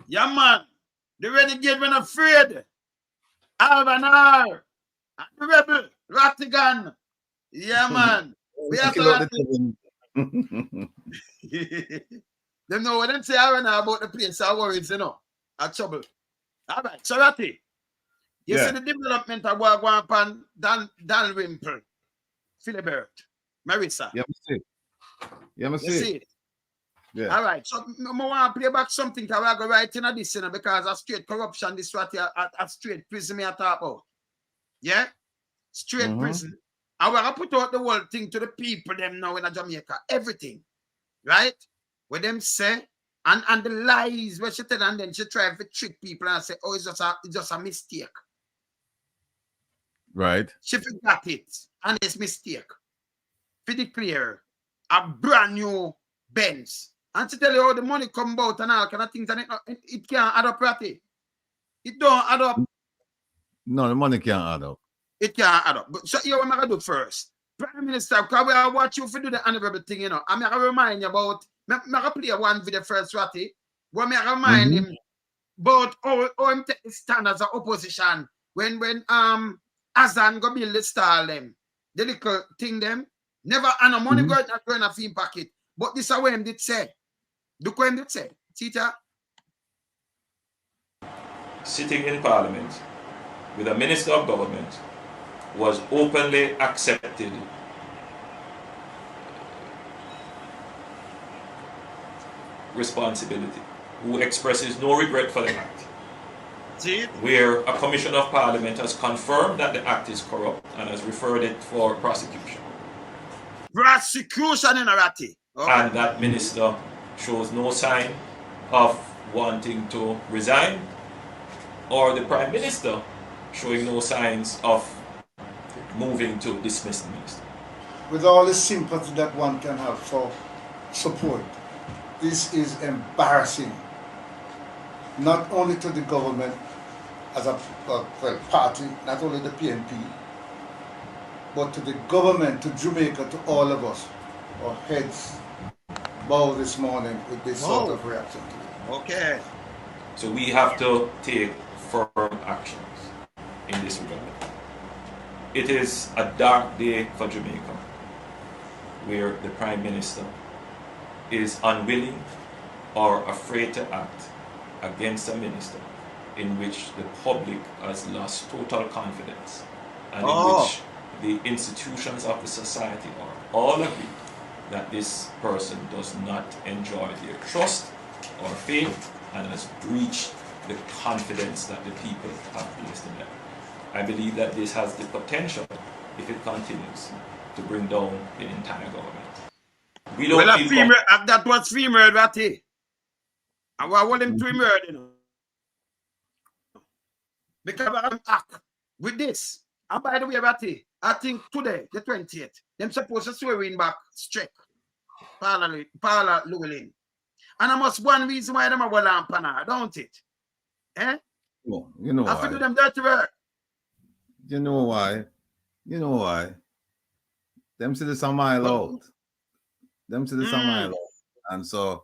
Yeah, man. The renegade when afraid. Alvanar. The rebel. Rattigan. Yeah, man. We have to Them know what them say about the place. I worries, you know. I trouble. All right. So, Ratty. You see the development of what going on Dalrymple, Philibert, Marissa. Yeah, I see. You see it? Yeah. All right. So I want to play back something that I go right in this, you know, because a straight corruption, this what a straight prison me I talk about. Yeah? Straight prison. I want to put out the whole thing to the people them now in Jamaica. Everything. Right? What them say, and the lies where she tell, and then she try to trick people and say, oh, it's just a mistake. Right. She forgot it, and it's mistake. For the clear, a brand new Benz. And to tell you how the money come about and all kind of things, and it can't add up, Ratty. It don't add up. No, the money can't add up. It can't add up. But so you what I do first. Prime Minister, because we are watching you for do the honorable thing, you know. I'm going to remind you about, I'm going to play one video first, Ratty. Where I'm going to remind him about how him take the stand as an opposition when Azan go build the stall them. The little thing them. Never and no money going to a fee packet. But this is what him did say. Look what him did say. Tita. Sitting in Parliament with a Minister of Government was openly accepted responsibility, who expresses no regret for the act. Where a Commission of Parliament has confirmed that the act is corrupt and has referred it for prosecution. Prosecution in Arati. Okay. And that minister shows no sign of wanting to resign, or the Prime Minister showing no signs of moving to dismiss the minister. With all the sympathy that one can have for support, this is embarrassing. Not only to the government as a party, not only the PNP, but to the government, to Jamaica, to all of us. Our heads bow this morning with this sort of reaction. Okay. So we have to take firm actions in this regard. It is a dark day for Jamaica, where the Prime Minister is unwilling or afraid to act against a minister in which the public has lost total confidence and in which the institutions of the society are all agree that this person does not enjoy their trust or faith and has breached the confidence that the people have placed in them. I believe that this has the potential, if it continues, to bring down the entire government. We don't that was female, Ratty. I want him to murder, you know. Because I'm act with this. And by the way, Ratty, I think today, the 20th, them supposed to swear in back straight. Parla Llewellyn. And I must one reason why them are well on panel, don't it? Eh? Well, you know why. I feel them dirty work. You know why? You know why? Them see this a mile out. Them see this a mile out. And so,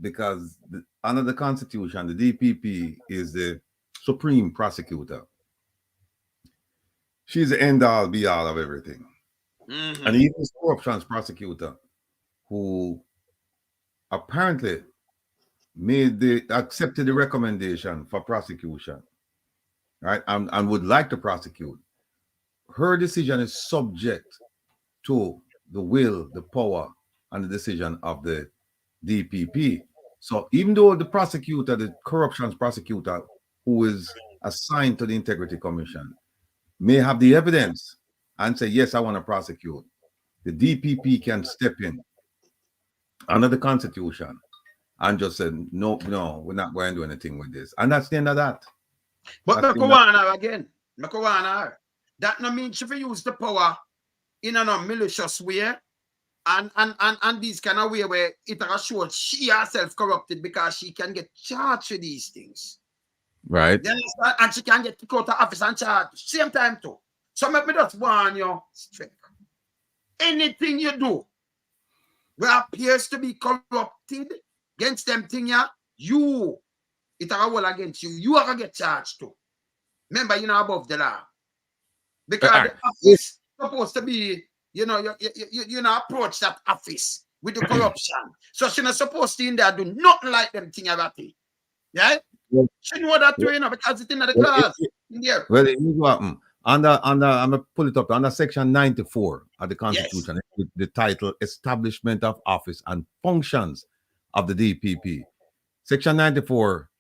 because under the Constitution, the DPP is the supreme prosecutor. She's the end-all, be-all of everything. And even the corruption prosecutor, who apparently accepted the recommendation for prosecution, right, and would like to prosecute. Her decision is subject to the will, the power, and the decision of the DPP. So even though the prosecutor, the corruption prosecutor, who is assigned to the Integrity Commission, may have the evidence and say, yes, I want to prosecute, the DPP can step in under the Constitution and just say, no, we're not going to do anything with this. And that's the end of that. But Makawana again, Makawana, that no means if you use the power in a malicious way and these kind of way where it shows she herself corrupted because she can get charged with these things. Right. And she can get kicked out of office and charged same time too. So let me just warn you straight. Anything you do where appears to be corrupted against them thing, you it are all against you. You are gonna get charged too. Remember, you're not above the law. Because the office supposed to be, you know, you know, approach that office with the corruption. So she's not supposed to in there do nothing like them thing about it. Yeah? She know that too, you know, because it's in the class. Well, here's what happened. Under, I'm gonna pull it up under section 94 of the Constitution, the title Establishment of Office and Functions of the DPP. Section 94,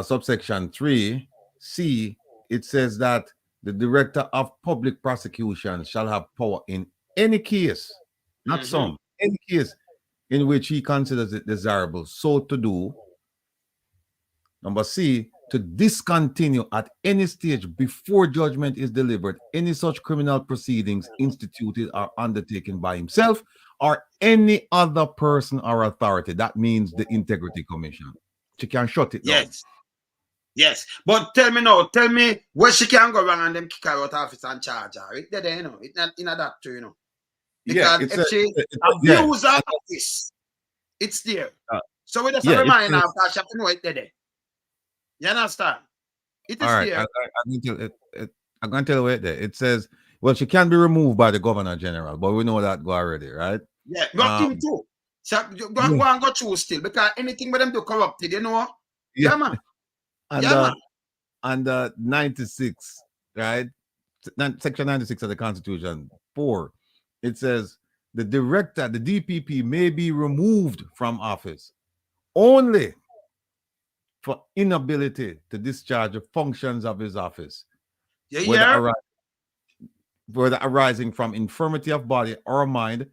subsection 3C, it says that the Director of Public Prosecution shall have power in any case, not some, any case in which he considers it desirable so to do. Number C, to discontinue at any stage before judgment is delivered any such criminal proceedings instituted or undertaken by himself or any other person or authority. That means the Integrity Commission. She can shut it down. Yes. But tell me where she can go wrong and them kick her out of office and charge her. It's there, you know. It's not in that too, you know. Because if she abuse her office, it's there. So we just remind her that she have to know it's there. You understand? It is there. I'm going to tell you what there. It says, well, she can be removed by the Governor General, but we know that go already, right? Yeah, not him too. So go and go through still, because anything with them do corrupted, you know? Yeah, man. And 96, right? Section 96 of the Constitution, 4, it says the director, the DPP, may be removed from office only for inability to discharge the functions of his office, whether arising from infirmity of body or mind,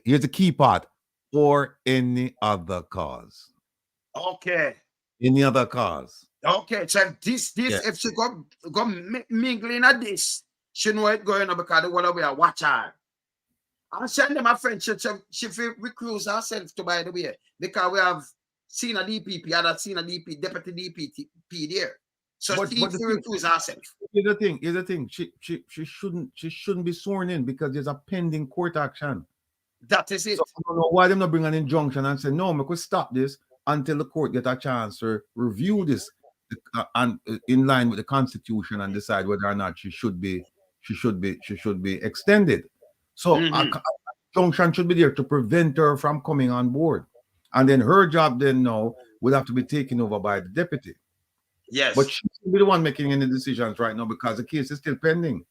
here's the key part, or any other cause. Okay. Any other cause. Okay, so if she go mingling at this, she know it going on because the one we are watch her. I send them a friend, she recruits herself to, by the way, because we have seen a DPP, other seen a deputy DPP there. So she recruits herself. Here's the thing. She shouldn't be sworn in because there's a pending court action. That is it. So I don't know why them not bring an injunction and say, no, we could stop this until the court get a chance to review this and in line with the Constitution and decide whether or not she should be extended. So a injunction should be there to prevent her from coming on board. And then her job then now would have to be taken over by the deputy. Yes. But she should be the one making any decisions right now because the case is still pending.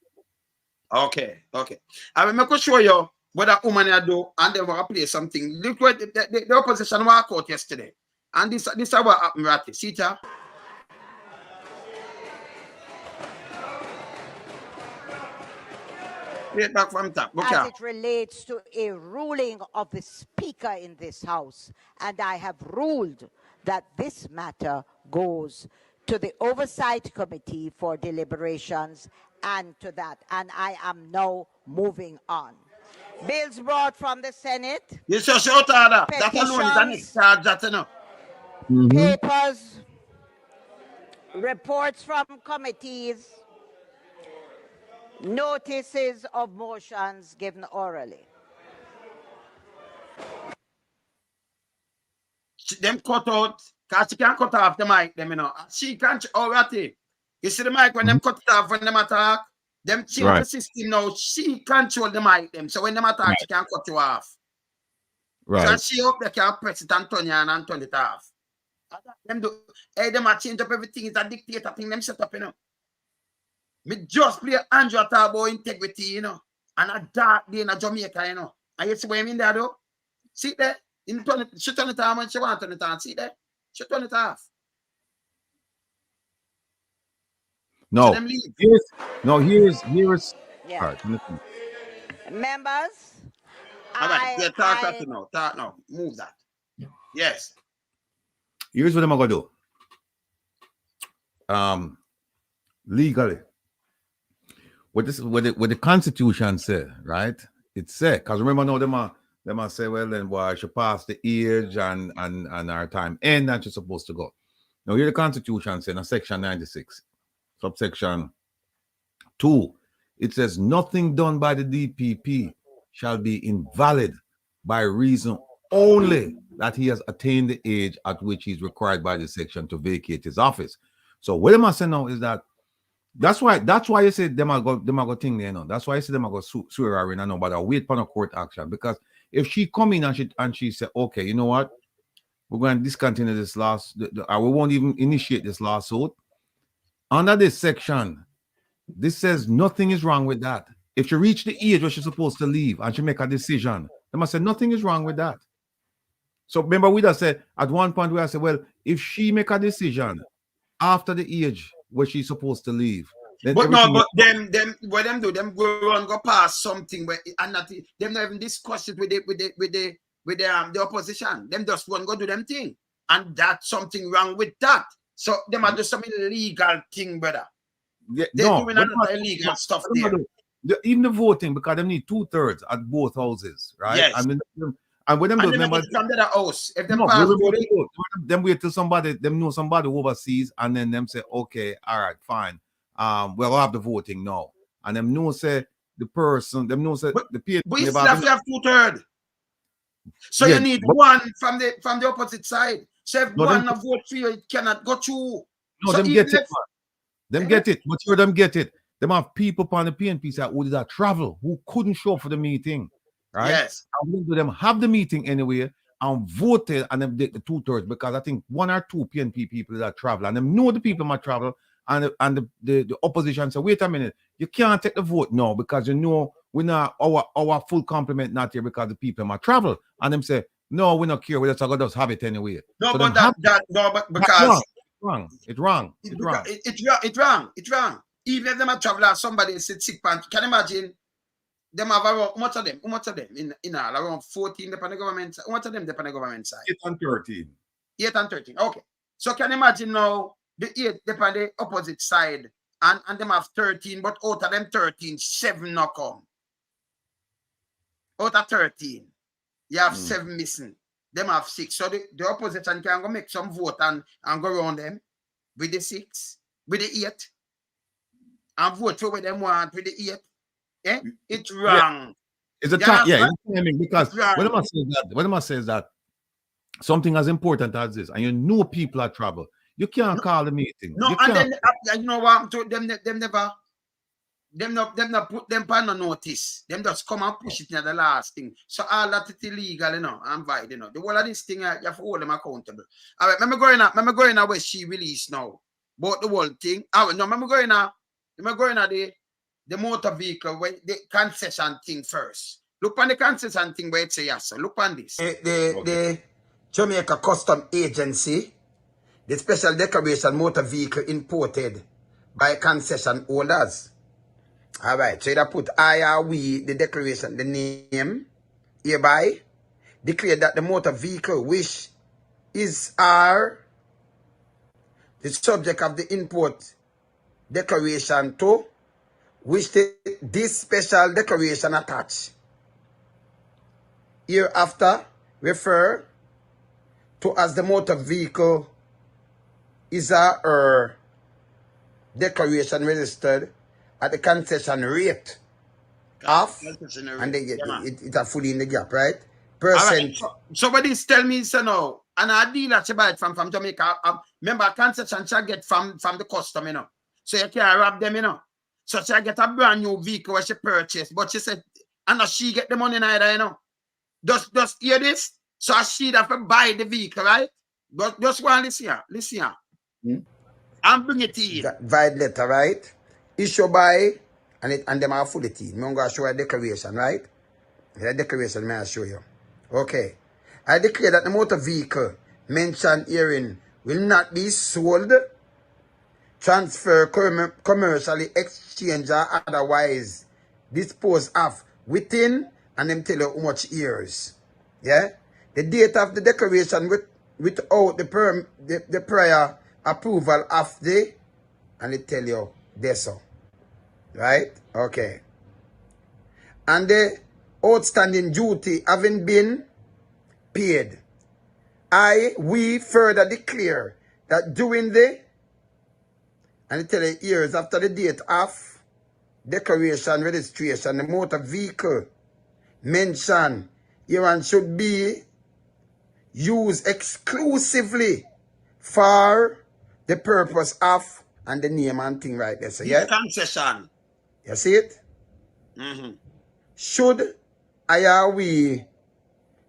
Okay. I will make show you what that woman I do, and then we'll play something. Look what the opposition walked out yesterday. And this is what happened, right? See it? Back from top. As it relates to a ruling of the Speaker in this House, and I have ruled that this matter goes to the Oversight Committee for deliberations and to that, and I am now moving on. Bills brought from the Senate. Yes, sir, short order. That alone is an extra charge, you know. Papers, reports from committees, notices of motions given orally. Them cut out, because she can't cut off the mic, them, you know. She can't, you see the mic when them cut it off when them attack? Them change the system now. She control the mic, them. So when them attack, she can't cut you off. Right. So she hope they can press it and turn you on and turn it off. Them do, them a change up everything. It's a dictator thing them set up, you know. Me just play Andrew talk about integrity, you know, and a dark day in a Jamaica, you know. And you see what I mean there, though? See there? She turn it on when she want to turn it on. See there? She turn it off. No. So here's yeah. Right. Members, all right, talk now. Move that. Yes. Here's what I'm gonna do. Legally. What the Constitution said, right? It said, because remember now them are say, well, then why she pass the age and our time end and she's supposed to go. Now here the Constitution said in section 96, subsection 2, it says nothing done by the DPP shall be invalid by reason only that he has attained the age at which he's required by the section to vacate his office. So what am I saying now is that's why you say them I go thing there, you know. That's why I say them I go sue her in, I know, but I wait for a court action, because if she come in and she say, okay, you know what, we're going to discontinue this we won't even initiate this lawsuit under this section. This says nothing is wrong with that. If she reach the age where she's supposed to leave and she make a decision, they must say nothing is wrong with that. So remember, we just said at one point where I said, well, if she make a decision after the age where she's supposed to leave, then but no, but them what them do, them go and go past something where and not them not even discuss it with the opposition. Them just want to go do them thing, and that's something wrong with that. So them are do some illegal thing, brother. Yeah, They're no, doing another illegal stuff there. Even the voting, because they need 2/3 at both houses, right? Yes. I mean, and when them do, remember, from the house. If them no, pass them wait till them know somebody overseas, and then them say, okay, all right, fine. We'll have the voting now, and them know say the person, them know say the people. We still have to have 2/3. So yeah, you need one from the opposite side. So if no, one of vote for you, it cannot go through. No, so them get it, man. Them get it. But sure, them get it. Them have people on the PNP side who did that travel, who couldn't show up for the meeting, right? Yes. And them have the meeting anyway and voted, and them did the 2/3, because I think 1 or 2 PNP people that travel, and them know the people might travel, and the opposition say, wait a minute, you can't take the vote now because you know we're not our full complement not here because the people might travel, and them say, no, we not care, we just have it anyway. No, so but but because it's wrong. It's wrong. Even if them are traveler, somebody sit sick pants. Can you imagine? Them have around much of them in all around 14 depending on the government side. Much of them depending on the government side. 8 and 13. 8 and 13. Okay. So can you imagine now the 8 depend on the opposite side and them have 13, but out of them 13, 7 not come. Out of 13, you have 7 missing. Them have 6. So the opposition can go make some vote and go around them with the 6, with the 8, and vote for what them want with the 8. Eh? It's wrong. Yeah. It's a time, yeah. Because when I say that something as important as this, and you know people are travel, you can't call the meeting. No, and then you know what? Them not put them on no notice. Them just come and push it in the last thing. So all that is illegal, you know, and violent, you know. The whole of this thing, you have to hold them accountable. All right, remember going out where she released now. About the whole thing. All right, no, remember going out the motor vehicle, the concession thing first. Look on the concession thing where it say yes. So look on this. The Jamaica Custom Agency, the special decoration motor vehicle imported by concession holders. All right, so you put the declaration, the name, hereby declare that the motor vehicle which is the subject of the import declaration to which this special declaration attached. Hereafter refer to as the motor vehicle is a declaration registered at the concession rate off, and they get it are fully in the gap, right? Percent. Right. So what this tell me so now, and I deal that you buy it from Jamaica. Remember, concession shall get from the custom, you know. So you can't rob them, you know. So she get a brand new vehicle where she purchased, but she said, and she get the money neither, you know. Just hear this. So she have to buy the vehicle, right? But just one listen here. And bring it to you. Vide letter, right? Issue by and them are full of tea. I'm going to show a declaration, right? The declaration may I show you. Okay. I declare that the motor vehicle mentioned herein will not be sold, transfer, commercially exchanged, or otherwise disposed of within, and them tell you how much years. Yeah? The date of the declaration without the prior approval of the, and it tell you this so. Right? Okay. And the outstanding duty having been paid, we further declare that during the, and it tell you years after the date of declaration registration, the motor vehicle mentioned herein should be used exclusively for the purpose of, and the name and thing right there. So, yeah? Concession. You see it? Should I or we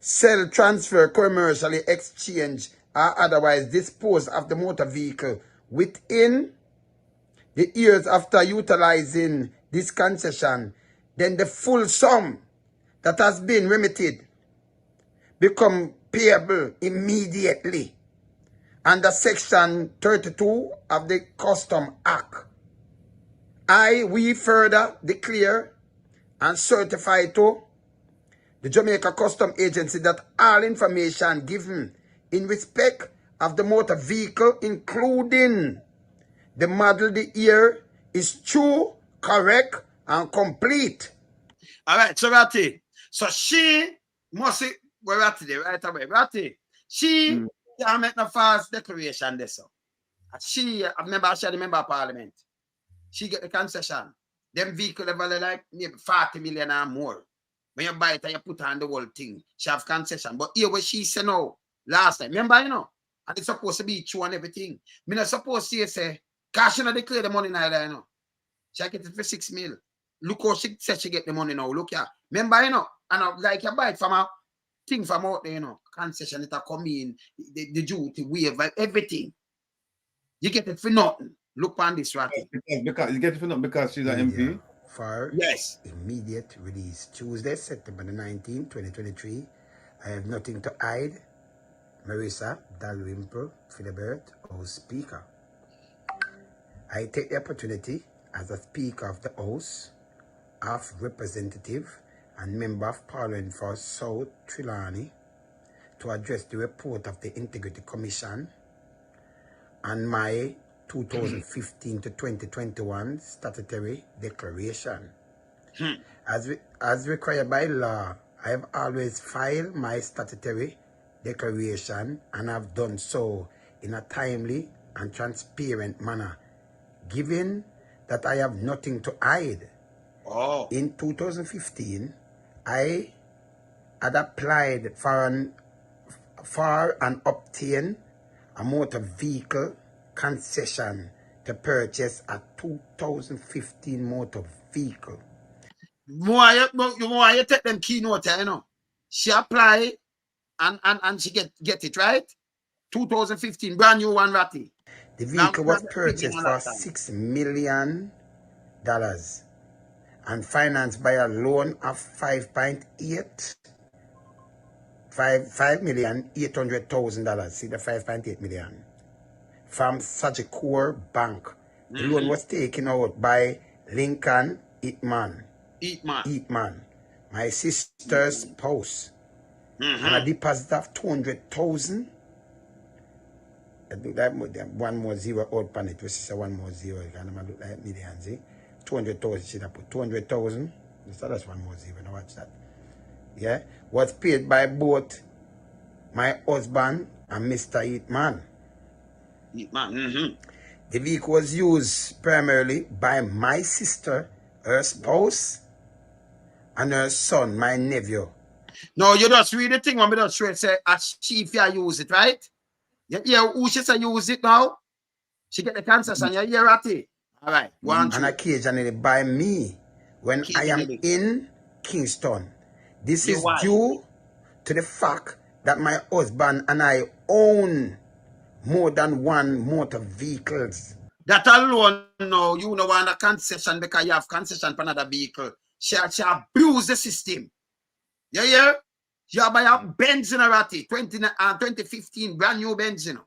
sell, transfer, commercially exchange, or otherwise dispose of the motor vehicle within the years after utilizing this concession, then the full sum that has been remitted become payable immediately under Section 32 of the Custom Act. We further declare and certify to the Jamaica Custom Agency that all information given in respect of the motor vehicle, including the model, the year, is true, correct, and complete. All right, so Ratty. So she must say, we're Ratty there right away. Ratty, she can't make no false declaration this. She, I remember she had a member of parliament. She get the concession. Them vehicle level like maybe 40 million or more. When you buy it and you put on the whole thing, she have concession. But here what she said no last time. Remember, you know, and it's supposed to be true and everything. Me not supposed to say, cash you know declare the money now, you know. She get it for 6 mil. Look how she said she get the money now. Look here. Remember, you know, and like you buy it from a thing from out there, you know, concession, it come in, the duty, waiver, everything. You get it for nothing. Look on this, Ratty. Because you get it for nothing because she's an MP. For yes, immediate release. Tuesday, September the 19th, 2023. I have nothing to hide. Marissa Dalrymple, Philibert, House Speaker. I take the opportunity as a Speaker of the House of Representative and Member of Parliament for South Trelawney to address the report of the Integrity Commission and my 2015 to 2021 statutory declaration. As required by law, I have always filed my statutory declaration and have done so in a timely and transparent manner, given that I have nothing to hide. In 2015, I had applied for and obtained a motor vehicle concession to purchase a 2015 motor vehicle. More you take them keynote, you know. She apply and she get it, right? 2015, brand new one, Ratty. The vehicle was purchased for $6 million and financed by a loan of $5,800,000. See the 5.8 million from Sagicor Bank. The loan was taken out by Lincoln Eatman, my sister's spouse, and a deposit of $200,000. I think that one more zero out on it, which is a one more zero. It kind of look like millions, see? 200,000 should have put 200,000. So that's one more zero. Now watch that. Yeah, was paid by both my husband and Mr. Eatman. The vehicle was used primarily by my sister, her spouse, and her son, my nephew. No, you just read the thing when we just read, say, as she if you use it, right? Yeah, who she say use it now? She get the concession, you hear Ratty? All right, and occasionally by me when I am in Kingston. This is due to the fact that my husband and I own more than one motor vehicles. That alone, no, you know, want a concession because you have concession for another vehicle. She abuse the system. Yeah, yeah. You buy a Benz in a Ratty, 2015, brand new Benz, you know.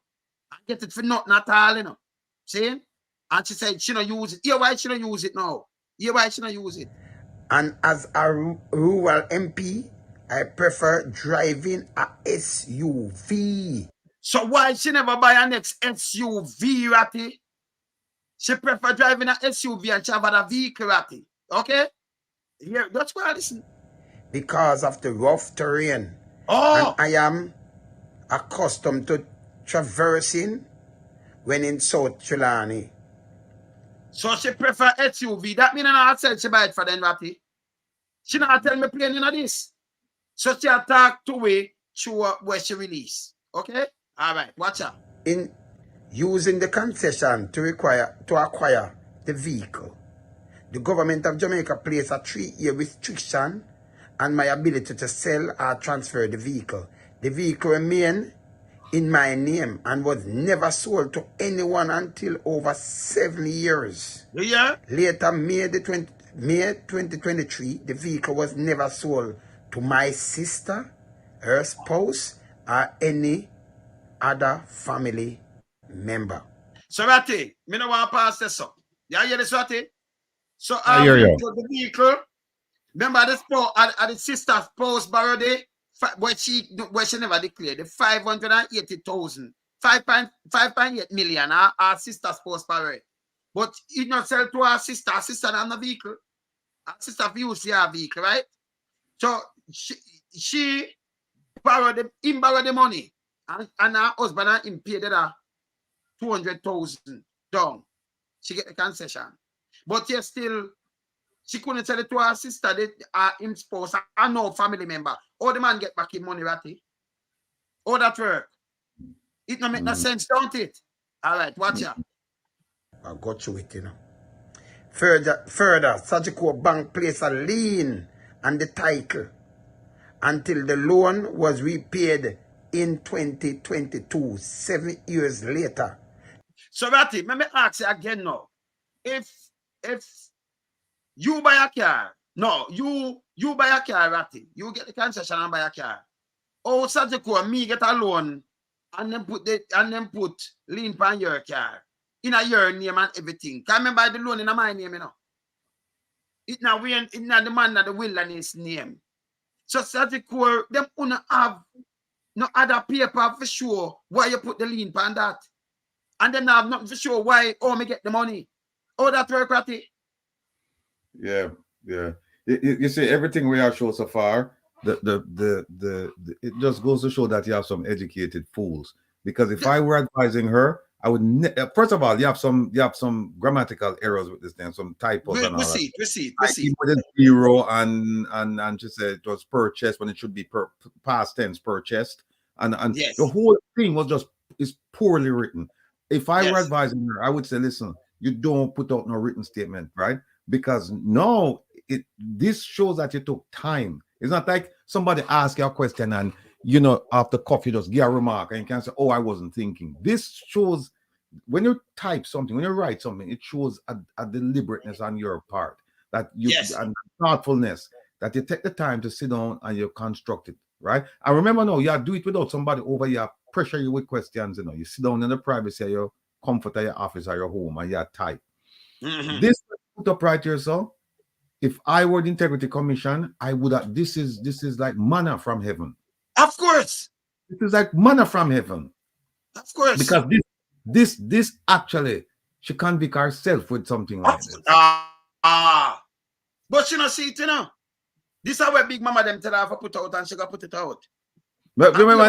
And get it for nothing at all, you know. See? And she said she don't use it. Yeah, why she don't use it now? Yeah, why she don't use it? And as a rural MP, I prefer driving a SUV. So why she never buy a next SUV, Ratty? She prefer driving a SUV and she have a vehicle, Ratty. Okay? Yeah, that's why I listen. Because of the rough terrain. And I am accustomed to traversing when in South Trelawney. So she prefer SUV. That means I said she buy it for them, Ratty. She not tell me plain in this. So she talk to me through where she released. Okay? All right, watch out. In using the concession to acquire the vehicle, the government of Jamaica placed a 3-year restriction on my ability to sell or transfer the vehicle. The vehicle remained in my name and was never sold to anyone until over 7 years. Yeah? Later, May 2023, the vehicle was never sold to my sister, her spouse, or any other family member. So, Ratty, me no want to pass this up. You hear this, Ratty? So, I hear you. the vehicle, remember the sister's spouse borrowed it, where she never declared the 580,000, 5.8 million, our sister's spouse borrowed. But he not sell to our sister on the vehicle. Our sister used her vehicle, right? So she borrowed the money, and her husband and him paid her 200,000 down. She get the concession. But yet still, she couldn't tell it to her sister, him spouse, and no family member. All the man get back his money, Ratty. All that work. It don't make no sense, don't it? All right, watch out. I got through it, you know. Further, Sagicor Bank placed a lien on the title until the loan was repaid in 2022, 7 years later. So, Ratty, let me ask you again now. If you buy a car, you buy a car, Ratty, you get the concession and buy a car. Oh, Sagicor, me get a loan and then put lien on your car. In a your name and everything. Can't remember the loan in my name, you know. It's not the man that the wilderness name. So Sagicor, them wanna have no other paper for sure why you put the lien on that. And then have nothing for sure why me get the money. Oh, that work, Ratty. Yeah. You see, everything we have shown so far, it just goes to show that you have some educated fools. Because if I were advising her, I would first of all, you have some grammatical errors with this thing, some typos and all that. We see. With a zero and she said it was purchased when it should be past tense purchased, and yes. The whole thing is poorly written. If I were advising her, I would say, listen, you don't put out no written statement, right? Because this shows that you took time. It's not like somebody asked you a question and after coffee just give a remark and you can say, oh, I wasn't thinking. This shows when you type something, when you write something, it shows a deliberateness on your part that and thoughtfulness that you take the time to sit down and you construct it, right? And remember now, you do it without somebody over here pressure you with questions. You sit down in the privacy of your comfort of your office or your home and you type. This put up right here, so if I were the Integrity Commission, I would have. This is like manna from heaven. Of course. It is like manna from heaven. Of course. Because this actually, she convict herself with something like this. But she not see it, This is where Big Mama them tell her to put out and she got put it out. But remember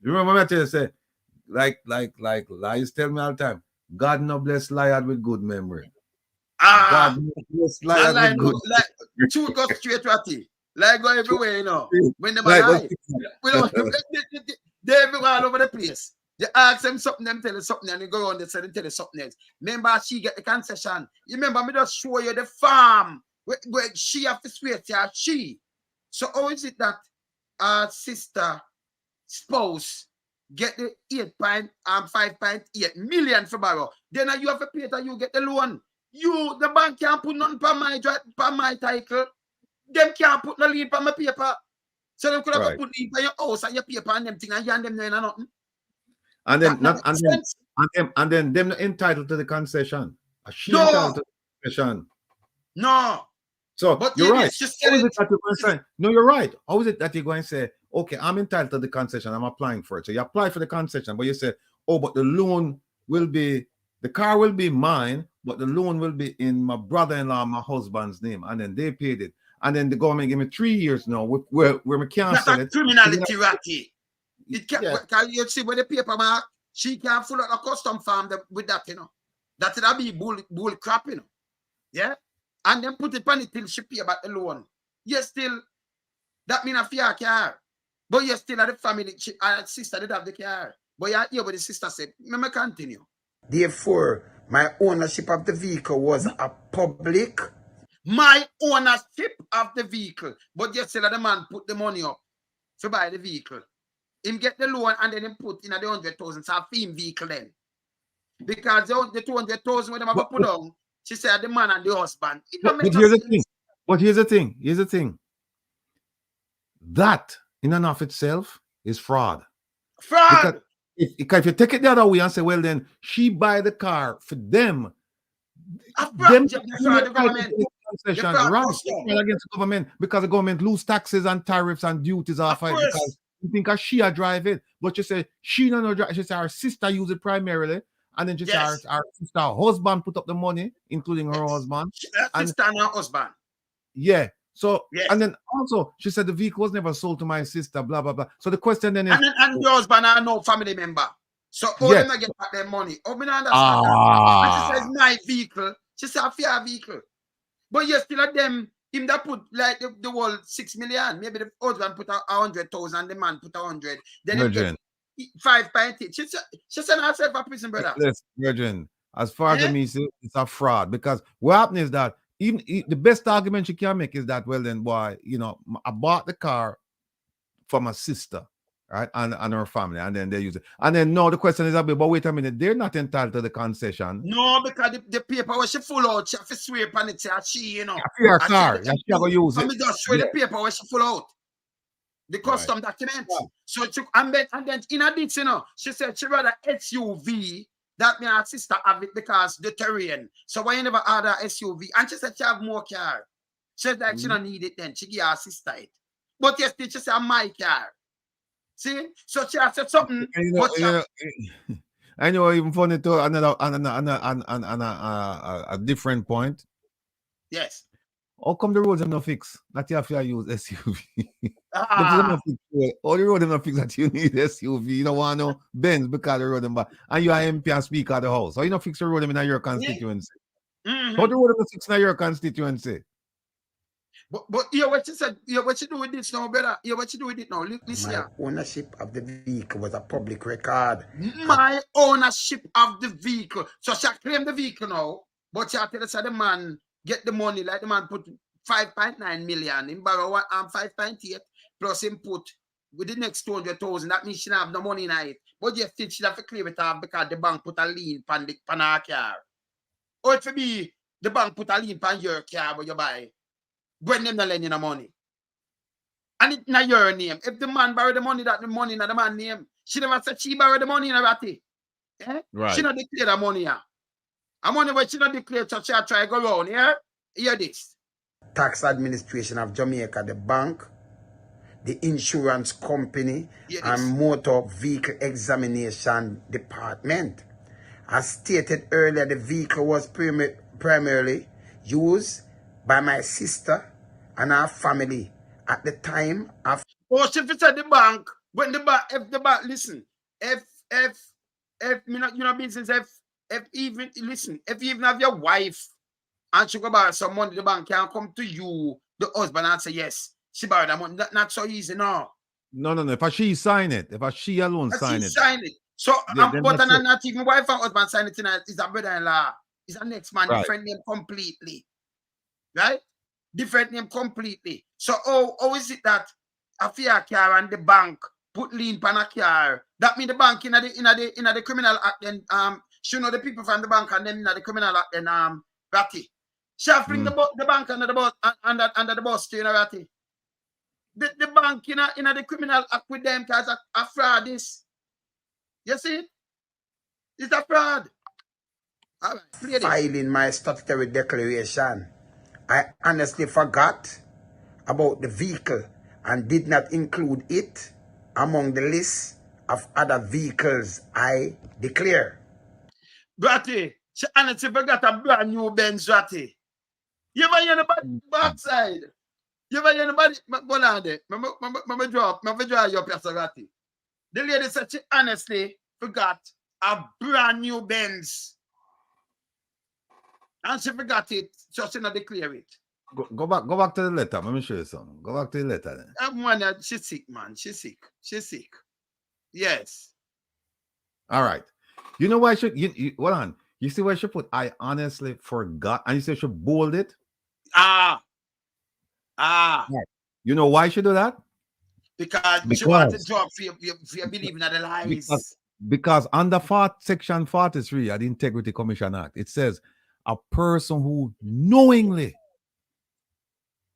remember I tell you, say, like lies tell me all the time, God no bless liar with good memory. God no bless liar with good memory. Truth go straight at it. Like go everywhere, When they like, they everywhere all over the place. You ask them something, them tell you something, and you go on, they say they tell you something else. Remember, she get the concession. You remember me just show you the farm where she have to swear to she. So how is it that our sister spouse get the 5.8 million for borrow? Then you have to pay that you get the loan. The bank can't put nothing on my title. Them can't put no lien on my paper. So them could have put lien on your house and your paper and them thing and you and them there nothing. And then them not entitled to the concession. She entitled to the concession. No. So but you're right. No, you're right. How is it that you're going to say, okay, I'm entitled to the concession, I'm applying for it. So you apply for the concession, but you say, oh, but the loan will be, the car will be mine, but the loan will be in my brother-in-law, my husband's name, and then they paid it. And then the government gave me 3 years now where we can't sell it. Criminality, Ratty. It can't, can you see where the paper mark? She can't full out a custom farm with that, That'll be bull crap, Yeah? And then put it on it till she pay back the loan. Yes, still, That mean a fear car. But you still have the family, sister did have the car. But you're here with the sister said, let me continue. Therefore, my ownership of the vehicle was a public. My ownership of the vehicle. But you still have the man put the money up to buy the vehicle. Him get the loan and then him put in the 100,000. So a theme vehicle then. Because the 200,000 when them have to put down, she said the man and the husband. But here's the thing. But here's the thing. Here's the thing. That in and of itself is fraud. Fraud. Because if you take it the other way and say, well, then she buy the car for them. Them the government. Right, against the government because the government lose taxes and tariffs and duties off it because you think she drive it, but you say she don't drive. She say her sister use it primarily, and then she say her sister husband put up the money, including her husband. Sister and her husband. Yeah. So and then also she said the vehicle was never sold to my sister. Blah blah blah. So the question then is, and the husband are no family member. So all them get back their money. Oh, me not understand that. And she says my vehicle. She said a fair vehicle. But you still at them, him that put like the whole 6 million. Maybe the husband put 100,000, the man put 100. Then him get 5.8. She said herself a prison, brother. Listen, Virgin, as far as me say, it's a fraud because what happens is that even the best argument she can make is that, well, then, boy, you know, I bought the car from my sister, right, and her family, and then they use it. And then, no, the question is, but wait a minute, they're not entitled to the concession. No, because the paper was she full out, she have to swear upon it, she, you know. Her car, she have to use it. I just swear the paper was she full out. The custom document. Yeah. So, and then in addition, you know, she said she rather SUV. That means her sister have it because the terrain. So why you never order SUV? And she said she have more car. She said that she don't need it then. She give her sister it. But yes, she said my car. See? So she has said something. I know even funny to a different point. Yes. How come the roads are not fixed? That you have to use SUV. All the roads are not fixed that you need SUV. You don't want no Benz because the road bad. And you are MP and Speaker of the House. So you don't fix the road in your constituency. How the road are not fixed in your constituency? But yeah, what you said, yeah, what you do with this now, brother? Yeah, what you do with it now? Listen. My ownership of the vehicle was a public record. My ownership of the vehicle. So she claim the vehicle now, but she tell us that the man get the money, like the man put 5.9 million, in borrow 5.8, plus him put with the next 200,000. That means she don't have no money in it. But yes, she have to clear it off because the bank put a lien on her car. Or it for be the bank put a lien on your car when you buy. When them not lend you no money. And it's not your name. If the man borrow the money, that the money not the man name. She never said she borrow the money in a ratty. Right. She not declare the money. And money where she not declare, so she try to go around. Hear this. Tax Administration of Jamaica, the bank, the insurance company, and motor vehicle examination department. As stated earlier, the vehicle was primarily used by my sister and her family at the time of. Oh, she said the bank, when the bank, if the bank, listen, if me not, you know, business, if even, listen, if you even have your wife and she go borrow some money, the bank can come to you, the husband, and say, yes, she borrowed that money. Not so easy, no. No. If she sign it, if she alone sign it. So, but not even wife and husband sign it, is a brother-in-law. Is a next man, different name completely. Right? Different name completely. So, how is it that a fair car and the bank put lien on a car? That means the bank in the criminal act, then, she know the people from the bank and then in the criminal act, then, ratty. She have bring the bank under the bus, under the bus to, you know, ratty. The bank in the criminal act with them because a fraud is. You see? It's a fraud. All right, filing my statutory declaration, I honestly forgot about the vehicle and did not include it among the list of other vehicles I declare. Bratty, she honestly forgot a brand new Benz, Bratty. You ever hear anybody backside? You ever hear anybody? Go on there. Me draw your person, Bratty. The lady said she honestly forgot a brand new Benz. And she forgot it, so she not declare it. Go back to the letter. Let me show you something. Go back to the letter then. That woman, she's sick, man. She's sick. She's sick. Yes. All right. You know why I should hold on. You see why I should put I honestly forgot, and you say I should bold it? Right. You know why I should do that? Because she wants to drop for you believing in the lies. Because under section 43 of the Integrity Commission Act, it says a person who knowingly.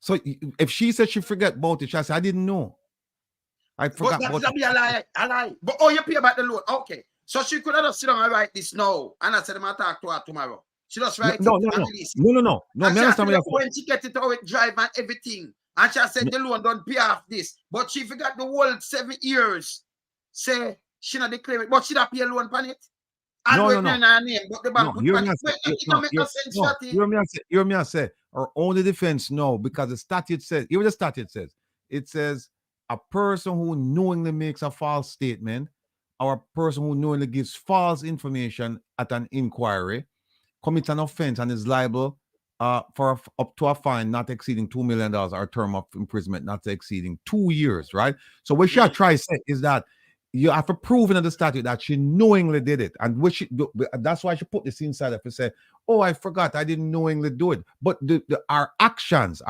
So if she said she forget about it, she said, I didn't know. I forgot but about that's it. A lie. But you pay about the loan. Okay. So she could have just sit down and write this now. And I said, I'm going to talk to her tomorrow. She just write No. And When she get it out with drive and everything. And she said the loan don't pay off this. But she forgot the whole 7 years. Say she not declare it. But she not pay a loan on it. No. Her name, but the bank Hear me I say, or only defense, no, because the statute says, even the statute says, it says a person who knowingly makes a false statement or a person who knowingly gives false information at an inquiry commits an offense and is liable for up to a fine not exceeding $2 million or a term of imprisonment not exceeding 2 years, right? So what she try to say is that you have to prove in the statute that she knowingly did it, and that's why she put this inside. If you say, "Oh, I forgot, I didn't knowingly do it," but our actions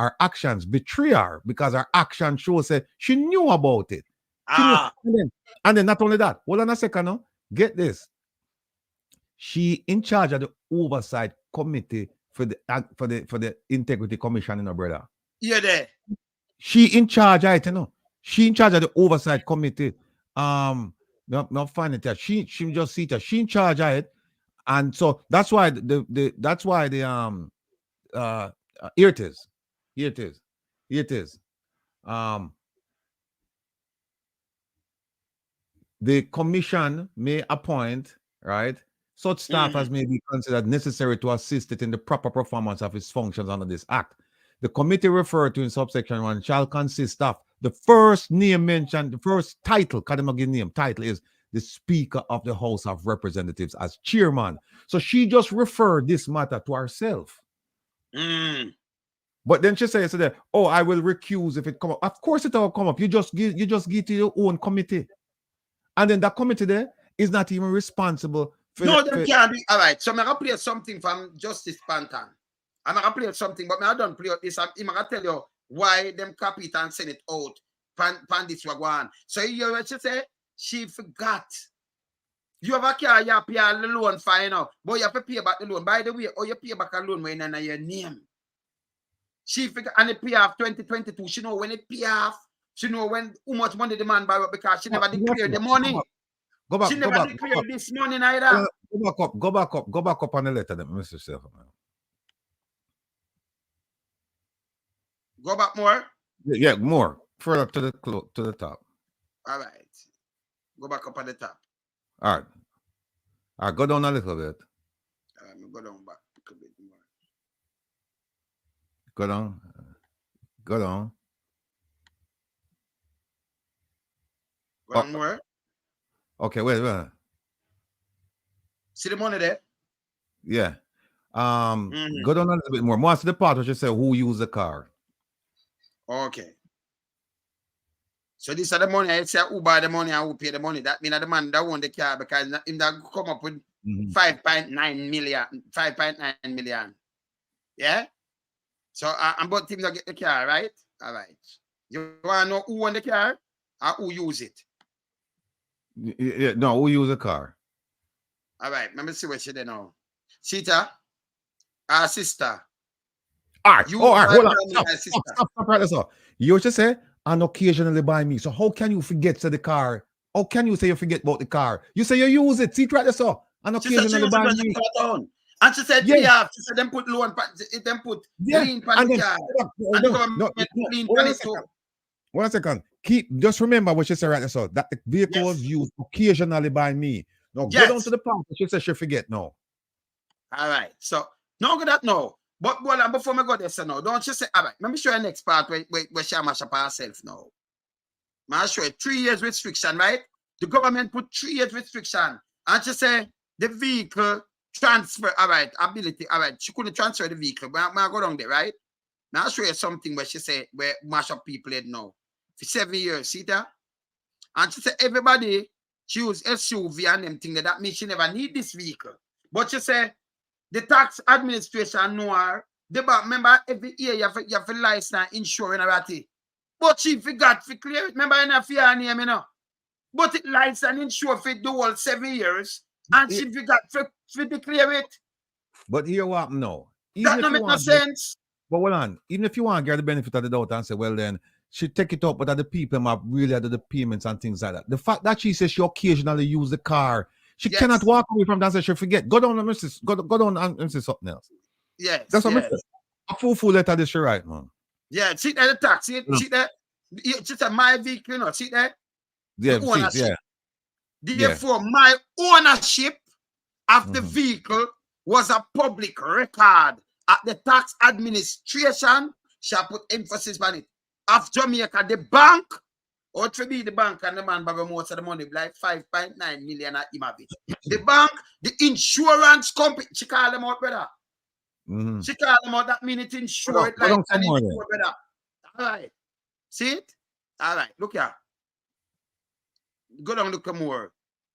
betray her because our action shows that she knew about it. And then not only that. Hold on a second, no? Get this. She in charge of the oversight committee for the Integrity Commission, brother. Yeah, there. She in charge of it, She in charge of the oversight committee. Not find it that she just see that she in charge of it, and so that's why here it is. The commission may appoint, right, such staff as may be considered necessary to assist it in the proper performance of its functions under this act. The committee referred to in subsection 1 shall consist of the first name mentioned, the first title, title is the Speaker of the House of Representatives as chairman. So she just referred this matter to herself. But then she says, "Oh, I will recuse if it come up." Of course it will come up. You just give to your own committee. And then that committee there is not even responsible for they can't do. All right. So I'm going to play something from Justice Pantan. I'm going to play something, but I don't play this. I'm going to tell you why them copy it and send it out. Pan this wagwan. So you what she say? She forgot. You have a car, you pay a loan fine now, but you have to pay back the loan. By the way, you pay back a loan when in your name. She forgot, and it pay off 2022. She know when it pay off. She know when how much money the man buy because she never declared the money. Go back. She never declared this money neither. Go back up on the letter, Mr. Stephen. Go back more. Yeah, more further to the top. All right. Go back up at the top. All right. Go down a little bit. Go down back a bit more. Go down. Go down more. Okay, wait. See the money there? Yeah. Go down a little bit more. More to the part where you say who used the car. Okay. So this is the money. I say who buy the money and who pay the money. That means the man that own the car because him that come up with 5.9 million. Yeah? So I'm about him to get the car, right? All right. You want to know who own the car or who use it? Yeah, no, who use the car? All right. Let me see what she did now. Sita, our sister. All right. Hold on. Stop right there, sir. You just say, and occasionally buy me. So how can you forget the car? How can you say you forget about the car? You say you use it. See it right there, sir. And occasionally buy me. And she said, yeah. She said, them put loan, them put lien pan the car. No. 1 second. Just remember what she said right there, sir. That the vehicle was used occasionally by me. Now go down to the part. She said she forget now. All right. So no good that no. But before I go there, so no, don't you say, all right, let me show you the next part where she mash up herself now. I'll show you 3 years restriction, right? The government put 3 years restriction. And she say the vehicle transfer, all right, ability, all right. She couldn't transfer the vehicle. But I go down there, right? Now I'll show you something where she said, where mash up people head now. For 7 years, see that? And she said, everybody choose SUV and them thing. That means she never need this vehicle. But she said, the tax administration know her. They remember every year you have to license insurance and but she forgot to clear it. Remember in a fear name, you know. But it license insure for the whole 7 years. And she forgot to declare it. But here what no. That don't make no sense. But hold on, even if you want to get the benefit of the doubt and say, well then, she take it up, but other people are really at the payments and things like that. The fact that she says she occasionally use the car, she cannot walk away from that and she forget. Go down and go down and say something else. Yes. That's what I'm saying. A full letter this she right, man. Yeah, see that the tax, see that? It's just my vehicle, you know, see that? Yeah, see, Therefore, my ownership of the vehicle was a public record at the tax administration. Shall put emphasis on it. Of Jamaica, the bank, or to be the bank and the man by most of the money, like 5.9 million at Imavich. The bank, the insurance company, she call them out, brother. She call them out, that means it insured like an insured, brother. All right. See it? All right, look here. Go down, look more.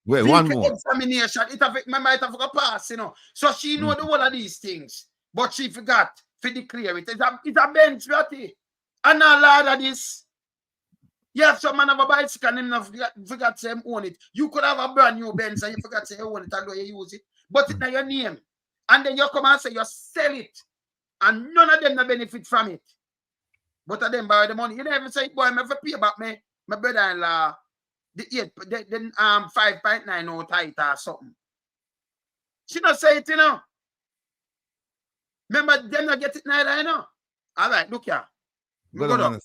Wait, one more. Examination. Remember, it have got pass, you know. So she know the whole of these things, but she forgot to declare it. It's a bench, right? And a lot of this. You have some man have a bicycle and him forgot to own it. You could have a brand new Benz and you forgot to own it and do you use it. But it's not your name. And then you come and say you sell it. And none of them no benefit from it. But of them borrow the money. You never say, boy, I have to pay back my brother-in-law the 5.9 out tight or something. She not say it, you know. Remember, them not get it neither, you know. All right, look here. Go down.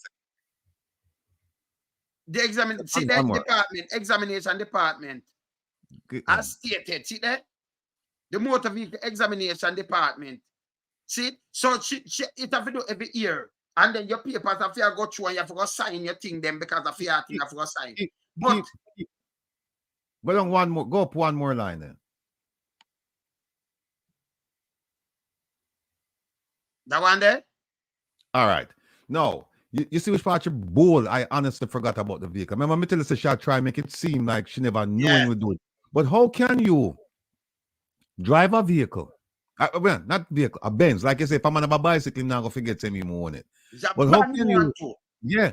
The examination department as stated, see that? The motor vehicle examination department. See? So it have to do every year. And then your papers have to go through and you have to go sign your thing then because of your thing have to go sign. But go up one more line then. That one there? All right. No. You see which part you bold? I honestly forgot about the vehicle. Remember, me tell you, she'll try make it seem like she never knew when we do it. But how can you drive a vehicle? Well, not vehicle, a Benz. Like you say, if I'm on a bicycle, now go forget to me own it. But how can you? Yeah.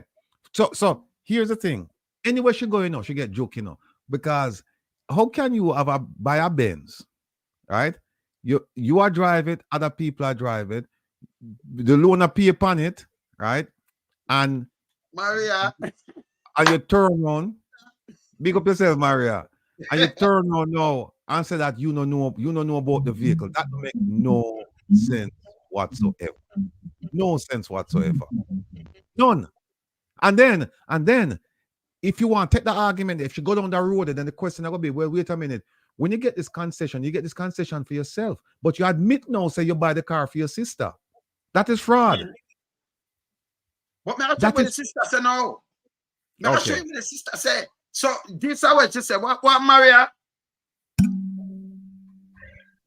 So here's the thing. Anywhere she go, you know, she get joke, you know, because how can you buy a Benz, right? You are driving, other people are driving, the loan pay upon it, right? And Maria, and you turn on, big up yourself, Maria, and you turn on now and say that you don't know about the vehicle. That don't make no sense whatsoever. No sense whatsoever. None. And then, if you want to take the argument, if you go down the road, then the question will be, well, wait a minute. When you get this concession, you get this concession for yourself, but you admit now, say you buy the car for your sister. That is fraud. But may I tell you what the sister say now? May I show you what the sister say? So this is what she said. What Maria?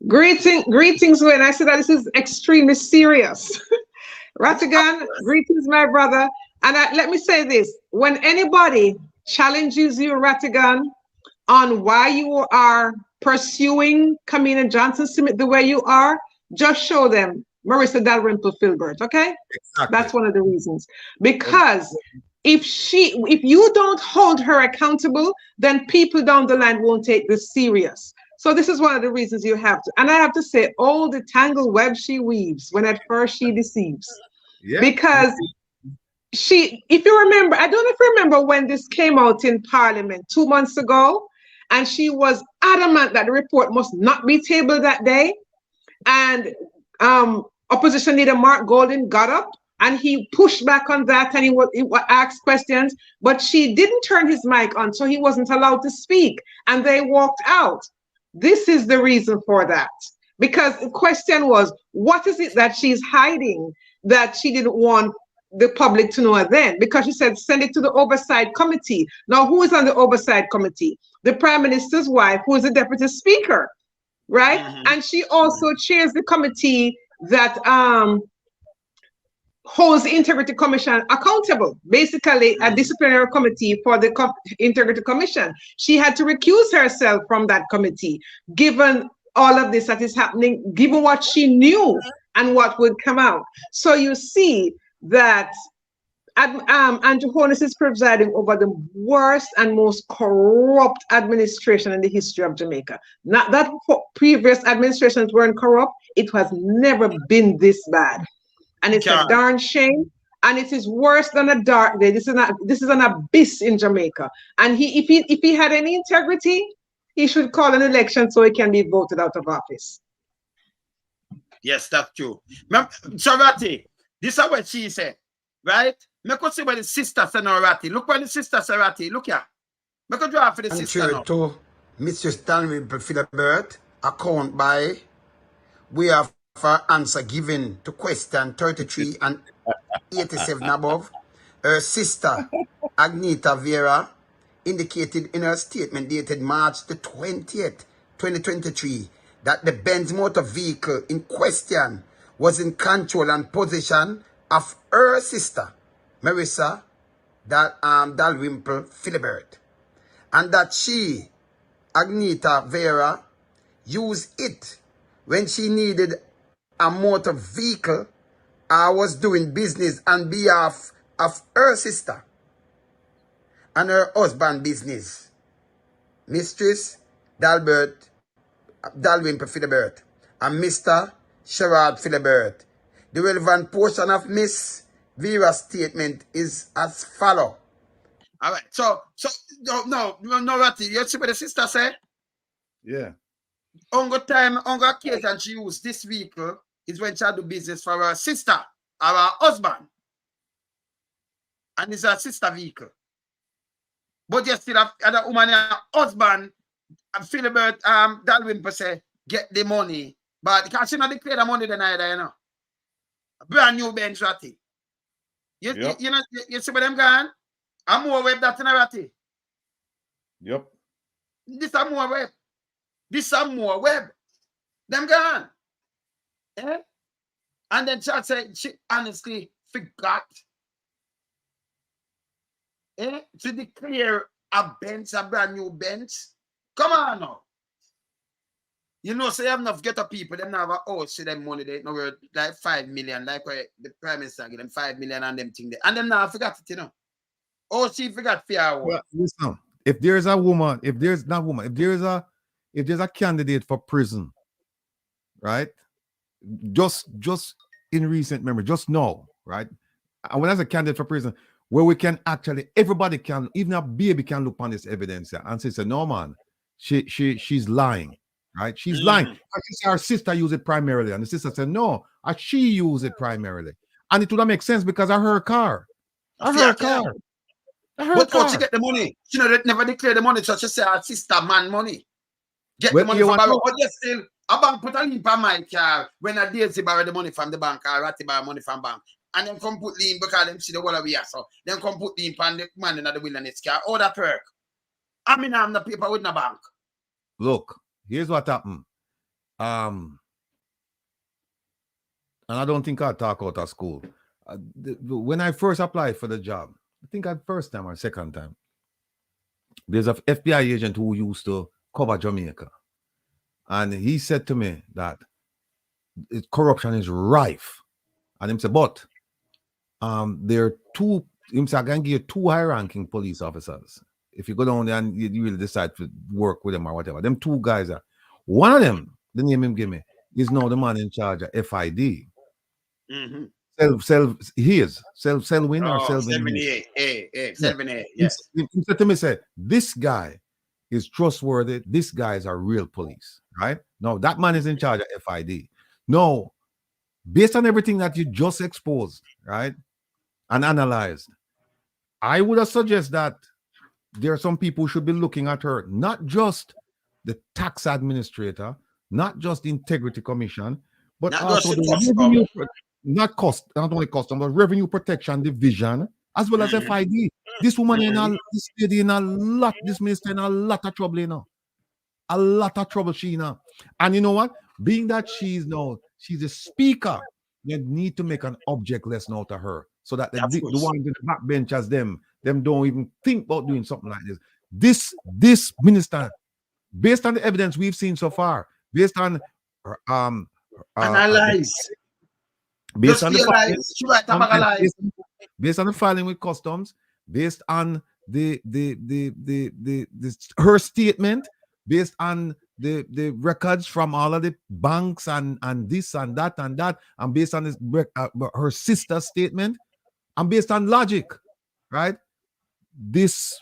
Greetings, when I said that this is extremely serious. Ratigan, greetings, my brother. And let me say this. When anybody challenges you, Ratigan, on why you are pursuing Kamina Johnson Smith the way you are, just show them Marissa Dalrymple Filbert, okay? Exactly. That's one of the reasons. Because if you don't hold her accountable, then people down the line won't take this serious. So this is one of the reasons you have to. And I have to say, all the tangled web she weaves when at first she deceives. Yeah. Because if you remember, I don't know if you remember when this came out in Parliament 2 months ago, and she was adamant that the report must not be tabled that day. And opposition leader Mark Golden got up and he pushed back on that and he asked questions, but she didn't turn his mic on, so he wasn't allowed to speak, and they walked out. This is the reason for that. Because the question was, what is it that she's hiding that she didn't want the public to know then? Because she said, send it to the Oversight Committee. Now, who is on the Oversight Committee? The Prime Minister's wife, who is the Deputy Speaker, right? And she also chairs the committee that holds the Integrity Commission accountable, basically a disciplinary committee for the Integrity Commission. She had to recuse herself from that committee, given all of this that is happening, given what she knew and what would come out. So you see that Andrew Holness is presiding over the worst and most corrupt administration in the history of Jamaica. Not that previous administrations weren't corrupt, it has never been this bad. And it's a darn shame. And it is worse than a dark day. This is an abyss in Jamaica. And if he had any integrity, he should call an election so he can be voted out of office. Yes, that's true. So Ratty, this is what she said, right? Me could see what the sister said now, Ratty. Look what the sister said, Ratty. Look here. Me could draw for the sister now. To Mr. Dalrymple Philibert, account by we have for answer given to question 33 and 87 above. Her sister, Agneta Vera, indicated in her statement dated March the 20th, 2023, that the Benz motor vehicle in question was in control and possession of her sister, Marissa Dalrymple Philibert, and that she, Agneta Vera, used it when she needed a motor vehicle or was doing business on behalf of her sister and her husband business, Mistress Dalrymple Philibert and Mr. Sherrod Philibert. The relevant portion of Miss Vera's statement is as follows. All right. So no, Ratty. You see what the sister said? Yeah. On occasion she used this vehicle is when she had do business for her sister or her husband. And it's her sister vehicle. But you still have other woman, her husband, Philibert Dalrymple say, get the money. But because she not declare the money then either, you know. A brand new Benz, Ratty. You know, you see where them gone? I'm more web that in a Ratty. Yep. This are more web. This are more web. Them gone. Eh? And then she said she honestly forgot to declare a bench, a brand new bench. Come on now. You know, so you have enough ghetto people, them now have a house, see them money, they know worth like 5 million, like where the Prime Minister give them 5 million and them thing there. And them now forgot it, you know. Oh, she forgot fear. Well, listen, if there's a woman, if there's a candidate for prison, right? Just in recent memory, just now, right? And when there's a candidate for prison, where we can actually, everybody can, even a baby can look on this evidence and say, no man, she's lying, right? She's lying. She said her sister used it primarily, and the sister said no, she used it primarily, and it would make sense because of her car. But how she get the money? She know never declare the money, so she say her sister man money. Get the money from her. But yes, still a bank put a link on my car when a Daisy borrow the money from the bank or Ratty borrow money from bank. And then come put lien because them see the whole of we are so. Then come put lien on the man in the wilderness car. All that perk. I mean, I'm the paper with the bank. Look, here's what happened. And I don't think I'll talk out of school. When I first applied for the job, I think at first time or second time, there's an FBI agent who used to cover Jamaica. And he said to me that corruption is rife. And he said, but there are two, he said, I can give you two high-ranking police officers. If you go down there and you really decide to work with them or whatever, them two guys are, one of them, the name him give me, is now the man in charge of FID. Mm-hmm. Selwyn or Selwyn. 78, yes. He said to me, said, this guy is trustworthy. This guy is a real police, right? No, that man is in charge of FID. No, based on everything that you just exposed, right, and analyzed, I would have suggested that there are some people who should be looking at her, not just the tax administrator, not just the integrity commission, but not also the revenue, not only custom, but revenue protection division, as well as FID. This woman this lady in a lot, this minister in a lot of trouble, you know. A lot of trouble, she now. And you know what? Being that she's the speaker, you need to make an object lesson out of her so that the Of course. ones in the backbenchers, them don't even think about doing something like this. This minister, based on the evidence we've seen so far, based on Analyze. based on the realize. She write about a lie. based on the filing with customs, based on the her statement, based on the records from all of the banks and this and that, and based on this, her sister's statement, and based on logic, right? This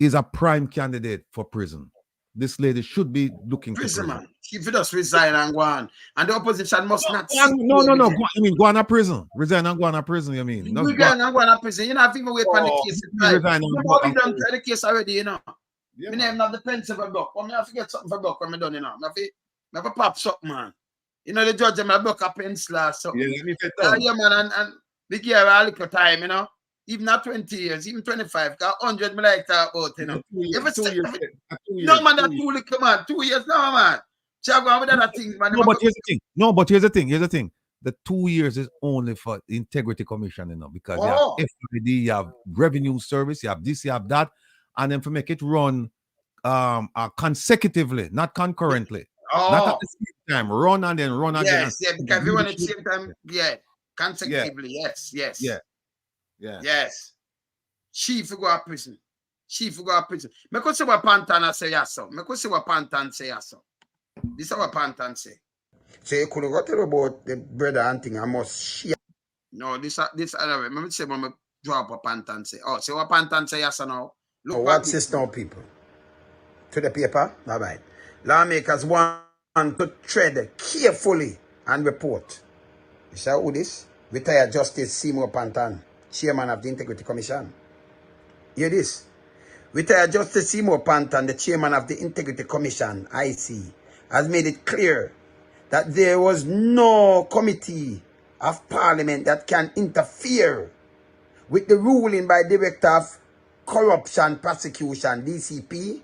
is a prime candidate for prison. This lady should be looking prison, to prison. man. If you just resign and go on, and the opposition must not. No. You mean go on a prison? Resign and go on a prison? You mean? No, resign and go on a prison. You know, have even wait for the case. Resign and go we done try the case already, you know. Yeah, My name not the pencil for block. But I have to get something for block when I done, you know. I have to pop something, man. You know, the judge them a block a pencil so. Yeah, let me get Yeah, man, and big year a little time, you know. Even not 20 years, even 25, 100 me like talk about, you know. 2 years. No, man, that too little, man. 2 years now, man. Shall go with other things, man. No, but here's the thing. The 2 years is only for the Integrity Commission, you know, because you have FID, you have Revenue Service, you have this, you have that, and then to make it run consecutively, not concurrently. Not at the same time. Run and then run again. Yes, yeah, because we run at the same time, consecutively, yes. Yes. She for go to prison. Me could say what Pantan say yes, so. Me could say what Pantan say yes, so. This is what Pantan say. So you could go tell about the brother and thing I must share. No, this anyway. Me say when me drop what Pantan say. Oh, say what Pantan say yes now. Look what's this now, people? To the paper, all right. Lawmakers want to tread carefully and report. You see who this? Retired Justice Seymour Pantan, Chairman of the Integrity Commission. Hear this. Retired Justice Seymour Pantan, the Chairman of the Integrity Commission, IC, has made it clear that there was no committee of Parliament that can interfere with the ruling by Director of Corruption Prosecution, DCP,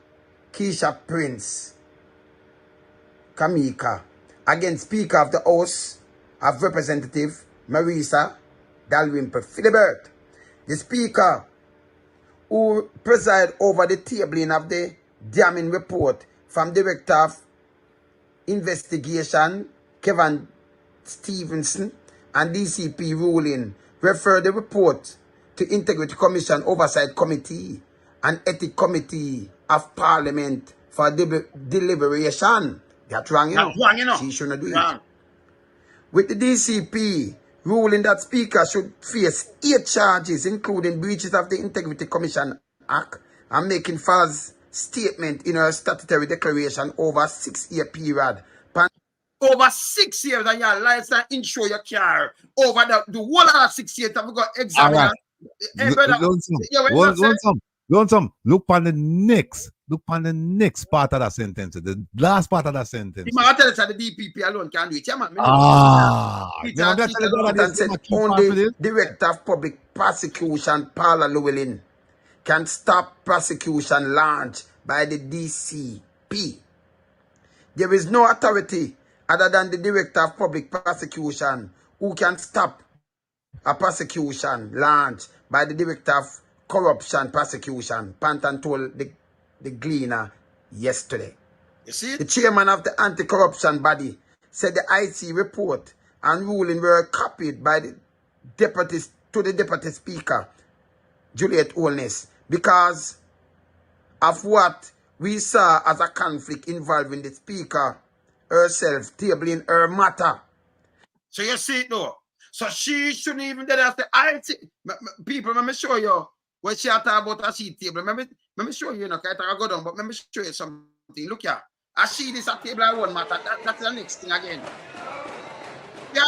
Keisha Prince Kamika, against Speaker of the House of Representatives, Marisa Dalrymple Philibert. The Speaker, who preside over the tabling of the damning report from Director of Investigation Kevin Stevenson and DCP ruling, referred the report to Integrity Commission Oversight Committee and Ethics Committee of Parliament for deliberation. That's wrong, you know. She shouldn't do it. With the DCP ruling that Speaker should face 8 charges, including breaches of the Integrity Commission Act and making false statement in her statutory declaration over a 6-year period. Over 6 years, and your license insure your car. Over the whole of 6 years, have we got examiner. Right. Look on the next part of that sentence. The last part of that sentence. You might tell us that the DPP alone can do it. Yeah, man. Only Director of Public Prosecution, Paula Llewellyn, can stop prosecution launched by the DCP. There is no authority other than the Director of Public Prosecution who can stop a prosecution launched by the Director of Corruption Prosecution, Pantan told the Gleaner yesterday. You see? The chairman of the anti-corruption body said the IC report and ruling were copied by the deputy speaker, Juliet Holness, because of what we saw as a conflict involving the speaker herself tabling her matter. So you see it though. So she shouldn't even do that. People, let me show you what she talk about a seat table. Let me show you, I go down, but let me show you something. Look here. I see this at table I won't matter. That's the next thing again. Yeah,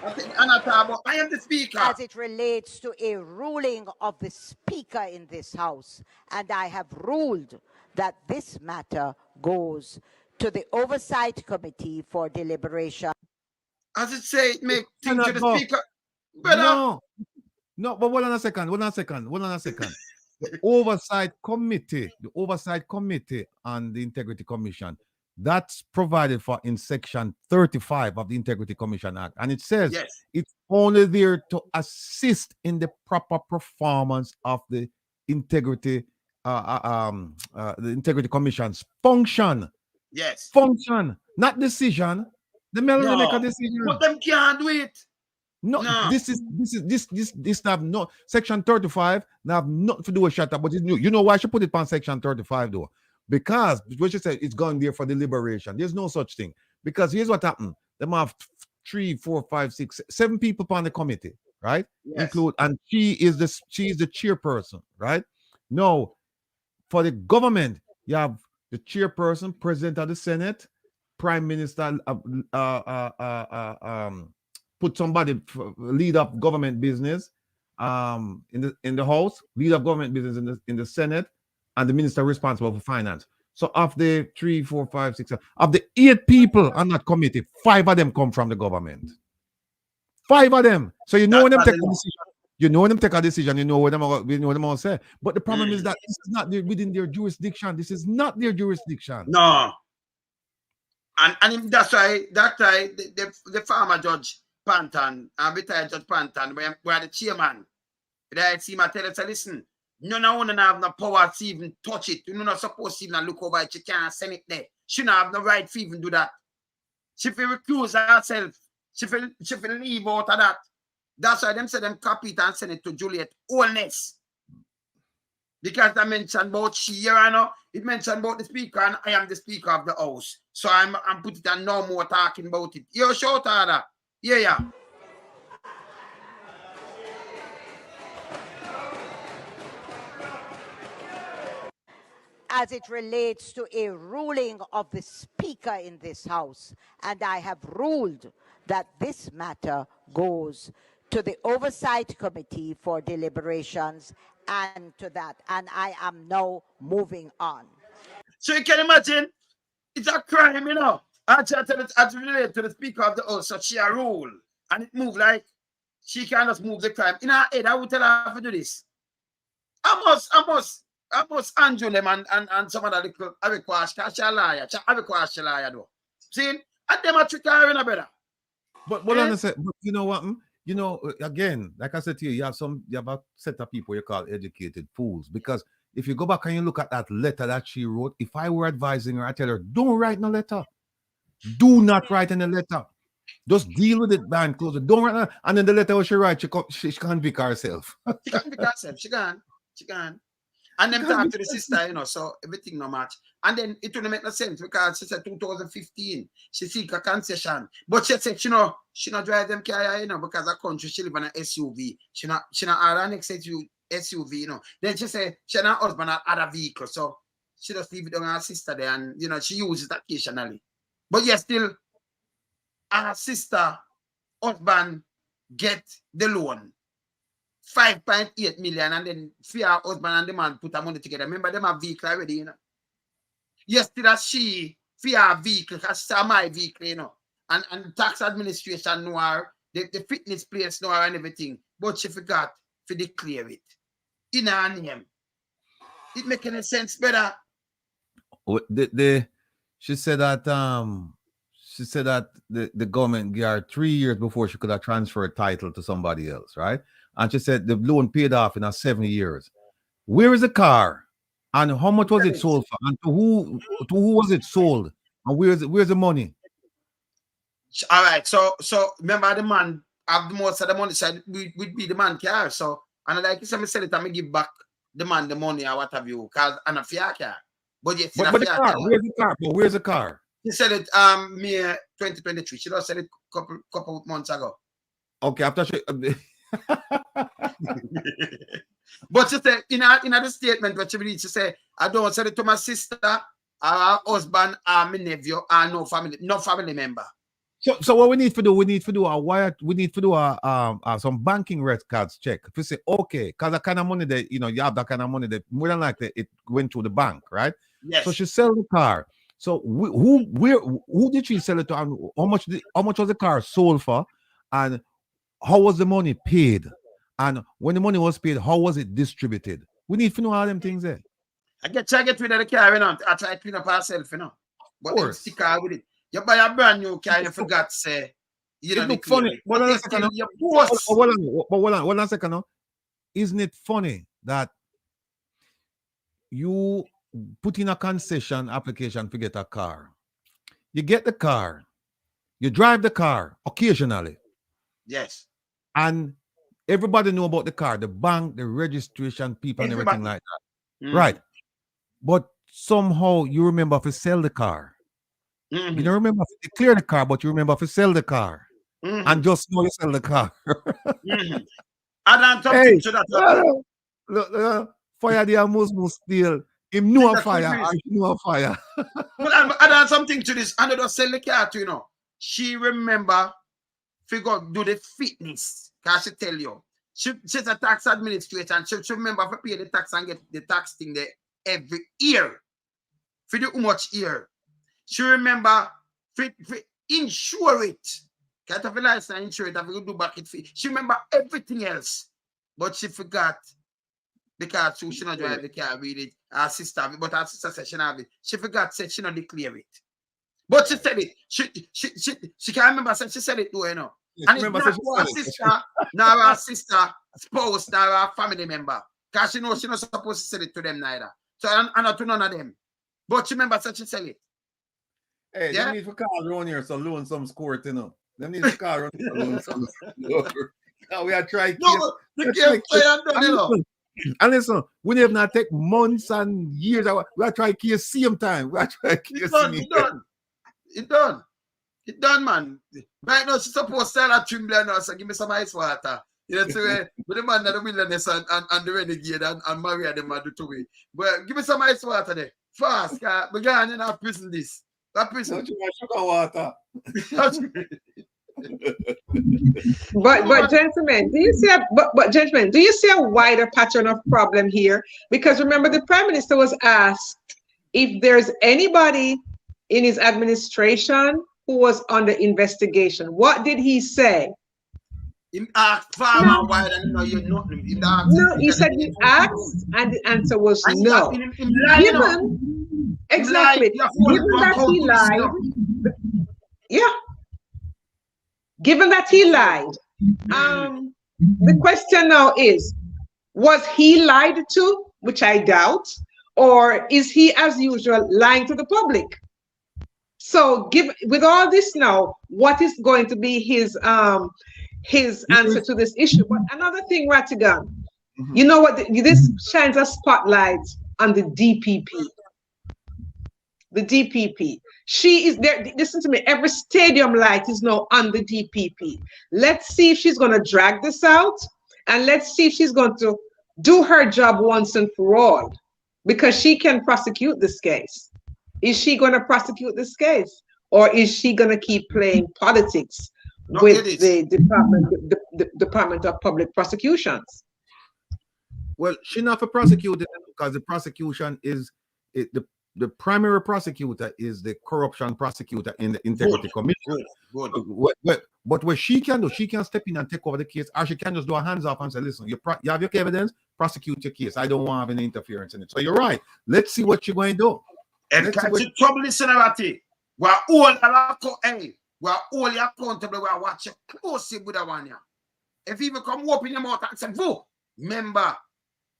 I am the speaker. As it relates to a ruling of the speaker in this house, and I have ruled that this matter goes to the Oversight Committee for deliberation. As it say, it make things to the speaker. No, but hold on a second. The Oversight Committee and the Integrity Commission That's provided for in section 35 of the Integrity Commission Act. And it says Yes. it's only there to assist in the proper performance of the Integrity Commission's function. Yes. Function, not decision. The melody make a No. decision. But them can't do it. No, No. this have no section 35 now have nothing to do with shut up, but it's new. You know why I should put it on section 35 though? Because what you said, it's gone there for deliberation. There's no such thing. Because here's what happened. Them have 3, 4, 5, 6, 7 people on the committee, right? Yes. Include, and she is the chairperson, right? No, for the government, you have the chairperson, president of the Senate, prime minister, put somebody lead up government business in the house, lead up government business in the Senate, and the minister responsible for finance. So of the 3, 4, 5, 6, 7, of the 8 people on that committee, 5 of them come from the government. 5 of them. So you know when them take a decision, you know when them take a decision, you know what them all say. But the problem is that this is not within their jurisdiction. This is not their jurisdiction. No. And that's why the former judge Panton and retired Judge Panton were the chairman. I see my tell us, listen, none of them have no power to even touch it. You're not supposed to even look over it. You can't send it there. She don't have no right to even do that. She will recuse herself. She will leave out of that. That's why them say them copy it and send it to Juliet Holness. Because they mentioned about she, you know, it mentioned about the speaker, and I am the speaker of the house. So I'm put it and no more talking about it. You shout at that. Yeah. As it relates to a ruling of the Speaker in this House, and I have ruled that this matter goes to the Oversight Committee for deliberations and to that, and I am now moving on. So you can imagine, it's a crime, you know. As relate to the Speaker of the House, so she a rule, and it move like she can just move the crime. In her head, I would tell her to do this. I must Andrew them and some other little Avekwash, because she's a liar. Avekwash a liar though. See? And them a trick her in a better. But honestly, but you know what? You know, again, like I said to you, you have a set of people you call educated fools. Because if you go back and you look at that letter that she wrote, if I were advising her, I tell her, don't write no letter. Do not write in a letter. Just deal with it behind closed. Don't write. And then the letter she write, she can't pick herself. She can't pick herself. She can't. And them talk to the sister, you know, so everything no match. And then it wouldn't make no sense because she said 2015, she seek a concession. But she said she not drive them car, you know, because her country she live in an SUV. She not have an next SUV, you know. Then she said she and her husband had other vehicle, so she just leave it on her sister there, and you know she uses it occasionally. But yes, still her sister husband get the loan. 5.8 million, and then for her husband and the man put her money together. Remember, them have vehicle already, you know. Yes, that she for her vehicle, because it's my vehicle, you know. And tax administration know her, the fitness place know her and everything. But she forgot to declare it in her name. It make any sense better. She said that the government gave her 3 years before she could have transferred title to somebody else, right? And she said the loan paid off in 7 years. Where is the car? And how much was it sold for? And to who was it sold? And where's the money? All right. So remember the man have the most of the money, so would be the man car. So and like you said, me sell it and me give back the man the money or what have you, because I'm a fair car. But yes, but the car, where's the car? But where's the car? She said it May 2023. She just said it couple months ago. Okay, after she but she said in the statement what she released, she said, I don't sell it to my sister, our husband, my nephew, no family member. So what we need to do some banking records check. If you say okay, because the kind of money that you have that kind of money that more than likely it went to the bank, right? Yes. So she sell the car. So who did she sell it to? And how much was the car sold for? And how was the money paid? And when the money was paid, how was it distributed? We need to know all them things there. I get rid of the car, you know. I try to clean up herself, you know. But then stick out with it. You buy a brand new car, you forgot say you don't look funny. But hold on a second. Isn't it funny that you put in a concession application to get a car? You get the car, you drive the car occasionally. Yes. And everybody know about the car, the bank, the registration people, and everything like that. Right. But somehow you remember to sell the car. You don't remember to clear the car, but you remember to sell the car. And just know you sell the car. I don't talk to that. Look, fire the Muslim still. Him know a fire. I know a fire. But I done something to this. And they just sell the car to, you know. She remember figure do the fitness. Can she tell you? She's a tax administrator and she remember to pay the tax and get the tax thing there every year. For the how much year. She remember for insure it. Can't have a license and insure it. Have to do back it. She remember everything else. But she forgot because she not drive the car really. Her sister, but her sister said she have it. She forgot said she not declare it. But she said it. She can't remember said she said it too, you know. Yes, and it's not her sister, nor her sister, spouse, nor her family member. Because she knows she's not supposed to sell it to them neither. So I'm not to none of them. But she remember said she sell it. Hey, they need for car around here, so loan some squirt, you know. They need for car around here, so loan some squirt. Now we are trying to and listen, we have not take months and years. We are trying to same time. We are trying to It done, man. Right now, she's supposed to sell a Trimble now, so give me some ice water. You know, so with the man that the wilderness and the renegade and Maria, them are to me. But give me some ice water there. Fast, because we're going in our prison this. That prison. Don't you want sugar water? But gentlemen, do you see gentlemen, do you see a wider pattern of problem here? Because remember, the Prime Minister was asked if there's anybody in his administration who was under investigation. What did he say? He asked far more wider than you know. No, he said he asked, and the answer was no. Exactly. Given that he lied, yeah. Given that he lied, the question now is, was he lied to, which I doubt, or is he, as usual, lying to the public? So, with all this now, what is going to be his answer to this issue? But another thing, Ratigan, you know what? This shines a spotlight on the DPP. The DPP. She is there. Listen to me. Every stadium light is now on the DPP. Let's see if she's going to drag this out, and let's see if she's going to do her job once and for all, because she can prosecute this case. Is she going to prosecute this case, or is she going to keep playing politics with the Department of Public Prosecutions? Well, she not for prosecuting because the prosecution is the primary prosecutor is the corruption prosecutor in the Integrity Commission. But what she can do, she can step in and take over the case, or she can just do her hands off and say, listen, you have your evidence, prosecute your case. I don't want to have any interference in it. So you're right. Let's see what you're going to do. And catch trouble, listen about it. We're all accountable. We're watching closely with that one. If you even come open your mouth and say, vote, member,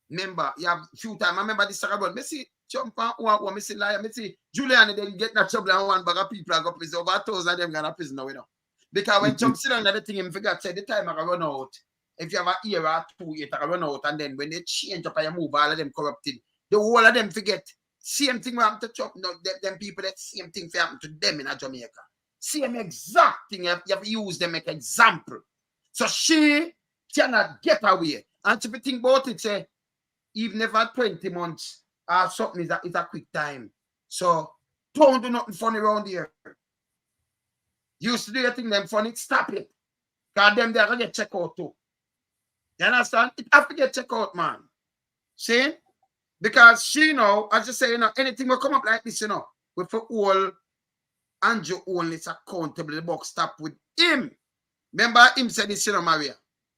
you have a few times. I remember this about me see jump on me see liar, me see Julian then get that trouble and one bag of people go prison. Over 1,000 of them gonna prison now, you know. Because when Trump sit down at the thing, him forgot say the time I run out. If you have a year or two, it run out, and then when they change up and you move, all of them corrupted. The whole of them forget. Same thing will happen to Trump. No, them people, that same thing will happen to them in Jamaica. Same exact thing. You have to use them as an example. So she cannot get away. And if you think about it, say, even if at 20 months or something is a quick time. So don't do nothing funny around here. Used to do your thing, them funny, stop it. Because them they're gonna get checked out too. You understand? It have to get checked out, man. See? Because she, you know, as you say, you know, anything will come up like this, you know, with the whole Andrew only is accountable, the box stop with him. Remember him said this, you know, Maria.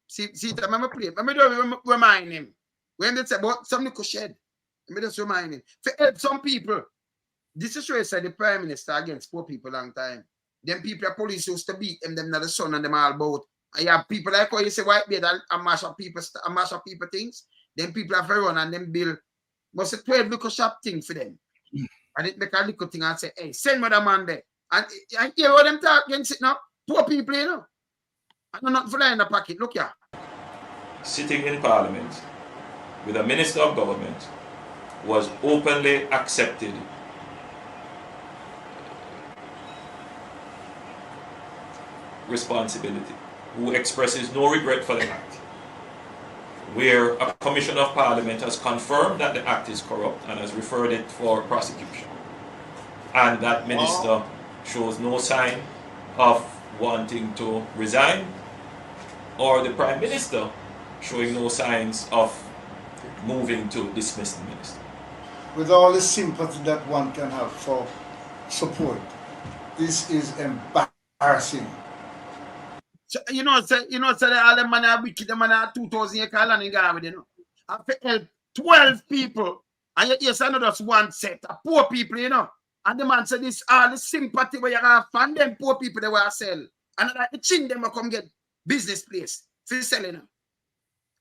See, remember play. Let me just remind him. When they say about something could shed, let me just remind him. To help some people, this is where I said the Prime Minister against poor people long time. Them people, the police used to beat them not the son and them all about. And you have people like how you say white beard and mash up people things. Then people have to run and them bill must a 12 little shop thing for them. And it make a little thing and say, hey, send me the man there. And you hear what them talk against it now? Poor people, you know. And not fly in the pocket. Look here. Sitting in Parliament with a Minister of Government was openly accepted responsibility, who expresses no regret for the act, where a Commission of Parliament has confirmed that the act is corrupt and has referred it for prosecution, and that minister shows no sign of wanting to resign, or the Prime Minister showing no signs of moving to dismiss the minister. With all the sympathy that one can have for support, this is embarrassing. So, you know, all the man are wicked, the man are 2,000 acre land in Ghana, you know. I've help 12 people, and yet yes, I know that's one set of poor people, you know. And the man said this all the sympathy where you have fund them poor people they will sell. And like the chin them will come get business place for selling.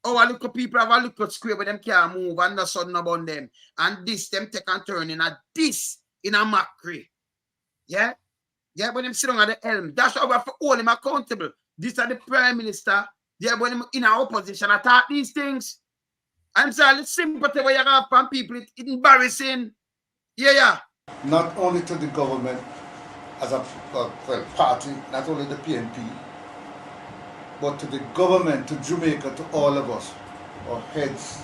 Oh, a little people have a little square where them can't move and the sun about them. And this them take and turn in a this in a mockery. Yeah? Yeah, but them sit down at the helm. That's how we have to hold him accountable. This are the Prime Minister. Yeah, when him in our opposition attack these things. I'm sorry, the sympathy where you have from people, it's embarrassing. Yeah. Not only to the government as a party, not only the PNP, but to the government, to Jamaica, to all of us. Our heads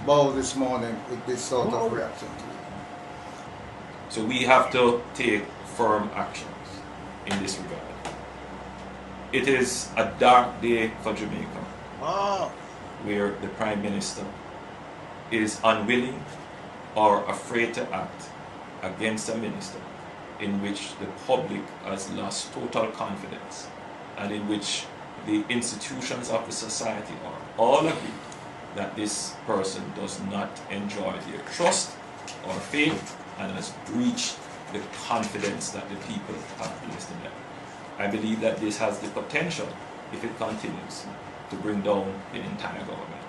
bow this morning with this sort of reaction to it. So we have to take firm actions in this regard. It is a dark day for Jamaica, where the Prime Minister is unwilling or afraid to act against a minister in which the public has lost total confidence and in which the institutions of the society are all agree that this person does not enjoy their trust or faith and has breached the confidence that the people have placed in them. I believe that this has the potential, if it continues, to bring down the entire government.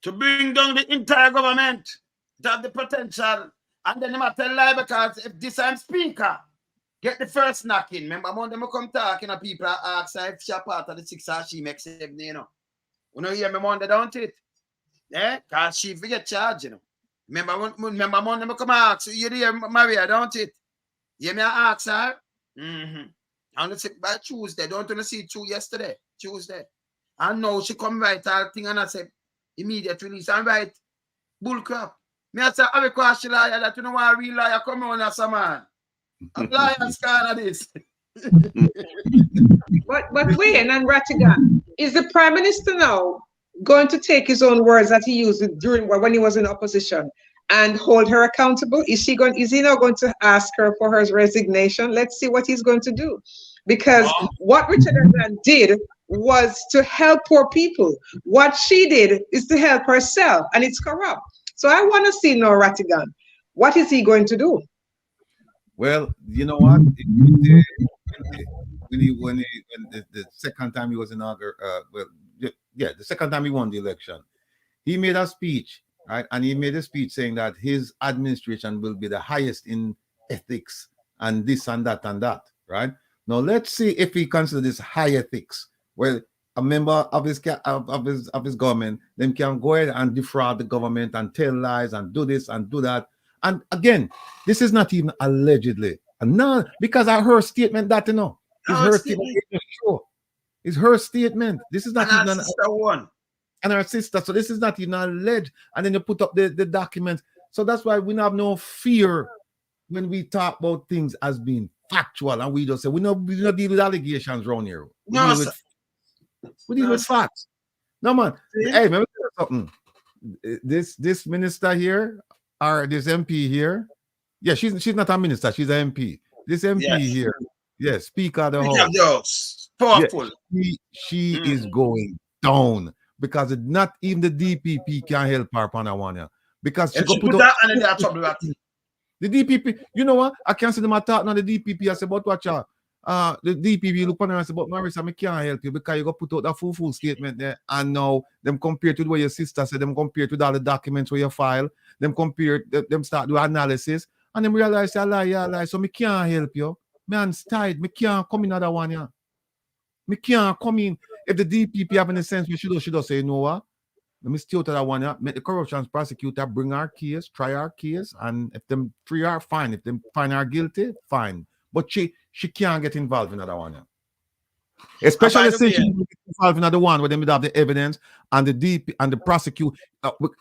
To bring down the entire government, that the potential. And then I tell lie because if this I'm speaker, get the first knocking. Remember, among them come talking and people ask her if she a part of the 6 or she makes 7, you know. You know, hear me Monday, don't it? Yeah, because she forget charge, you know. Remember among them come ask, you hear Maria, don't it? You me ask her? And let's say by Tuesday, don't want to see it yesterday, Tuesday. And now she come right all thing and I said, immediate release and right, bull crap. Me I say, I will call she liar that you know why a real liar come on as a man. A liar's kind of this. But Wayne and Rattigan, is the Prime Minister now going to take his own words that he used during when he was in opposition and hold her accountable? Is he now going to ask her for her resignation? Let's see what he's going to do. Because what Richard Grant did was to help poor people. What she did is to help herself, and it's corrupt. So I want to see now Rattigan. What is he going to do? Well, you know what? When the second time he was the second time he won the election, he made a speech, right? And he made a speech saying that his administration will be the highest in ethics and this and that and that, right? Now let's see if he considers this high ethics. Well, a member of his government, then can go ahead and defraud the government and tell lies and do this and do that. And again, this is not even allegedly. No, because I heard statement that it's her statement. Sure. It's her statement. This is not even one. And her sister. So this is not even alleged. And then you put up the documents. So that's why we have no fear when we talk about things as being factual, and we just say we don't deal with allegations around here. We deal with facts. No man. Hey, let me tell you something. This minister here, or this MP here, yeah, she's not a minister, she's an MP. This MP here, yes, Speaker of the House. Powerful. Yeah, she is going down because not even the DPP can help her on that one. Because she could put up. The DPP, you know what? I can't see them talking on the DPP. I said, but watch out. The DPP look on her and say, but Marissa, I can't help you because you got put out that full statement there. And now them compare to what your sister said, them compare to all the documents where you file, them compare, them start do analysis, and them realize I lie. So me can't help you. Man's tired. Me can't come in another one, yeah. Me can't come in. If the DPP have any sense, we should say, you know what? Let me still to that one, yeah. Make the corruption prosecutor bring our case, try our case, and if them free are fine. If them find her guilty, fine. But she can't get involved in that one, yeah. Especially since she get involved in another one where they have the evidence and the DP and the prosecute.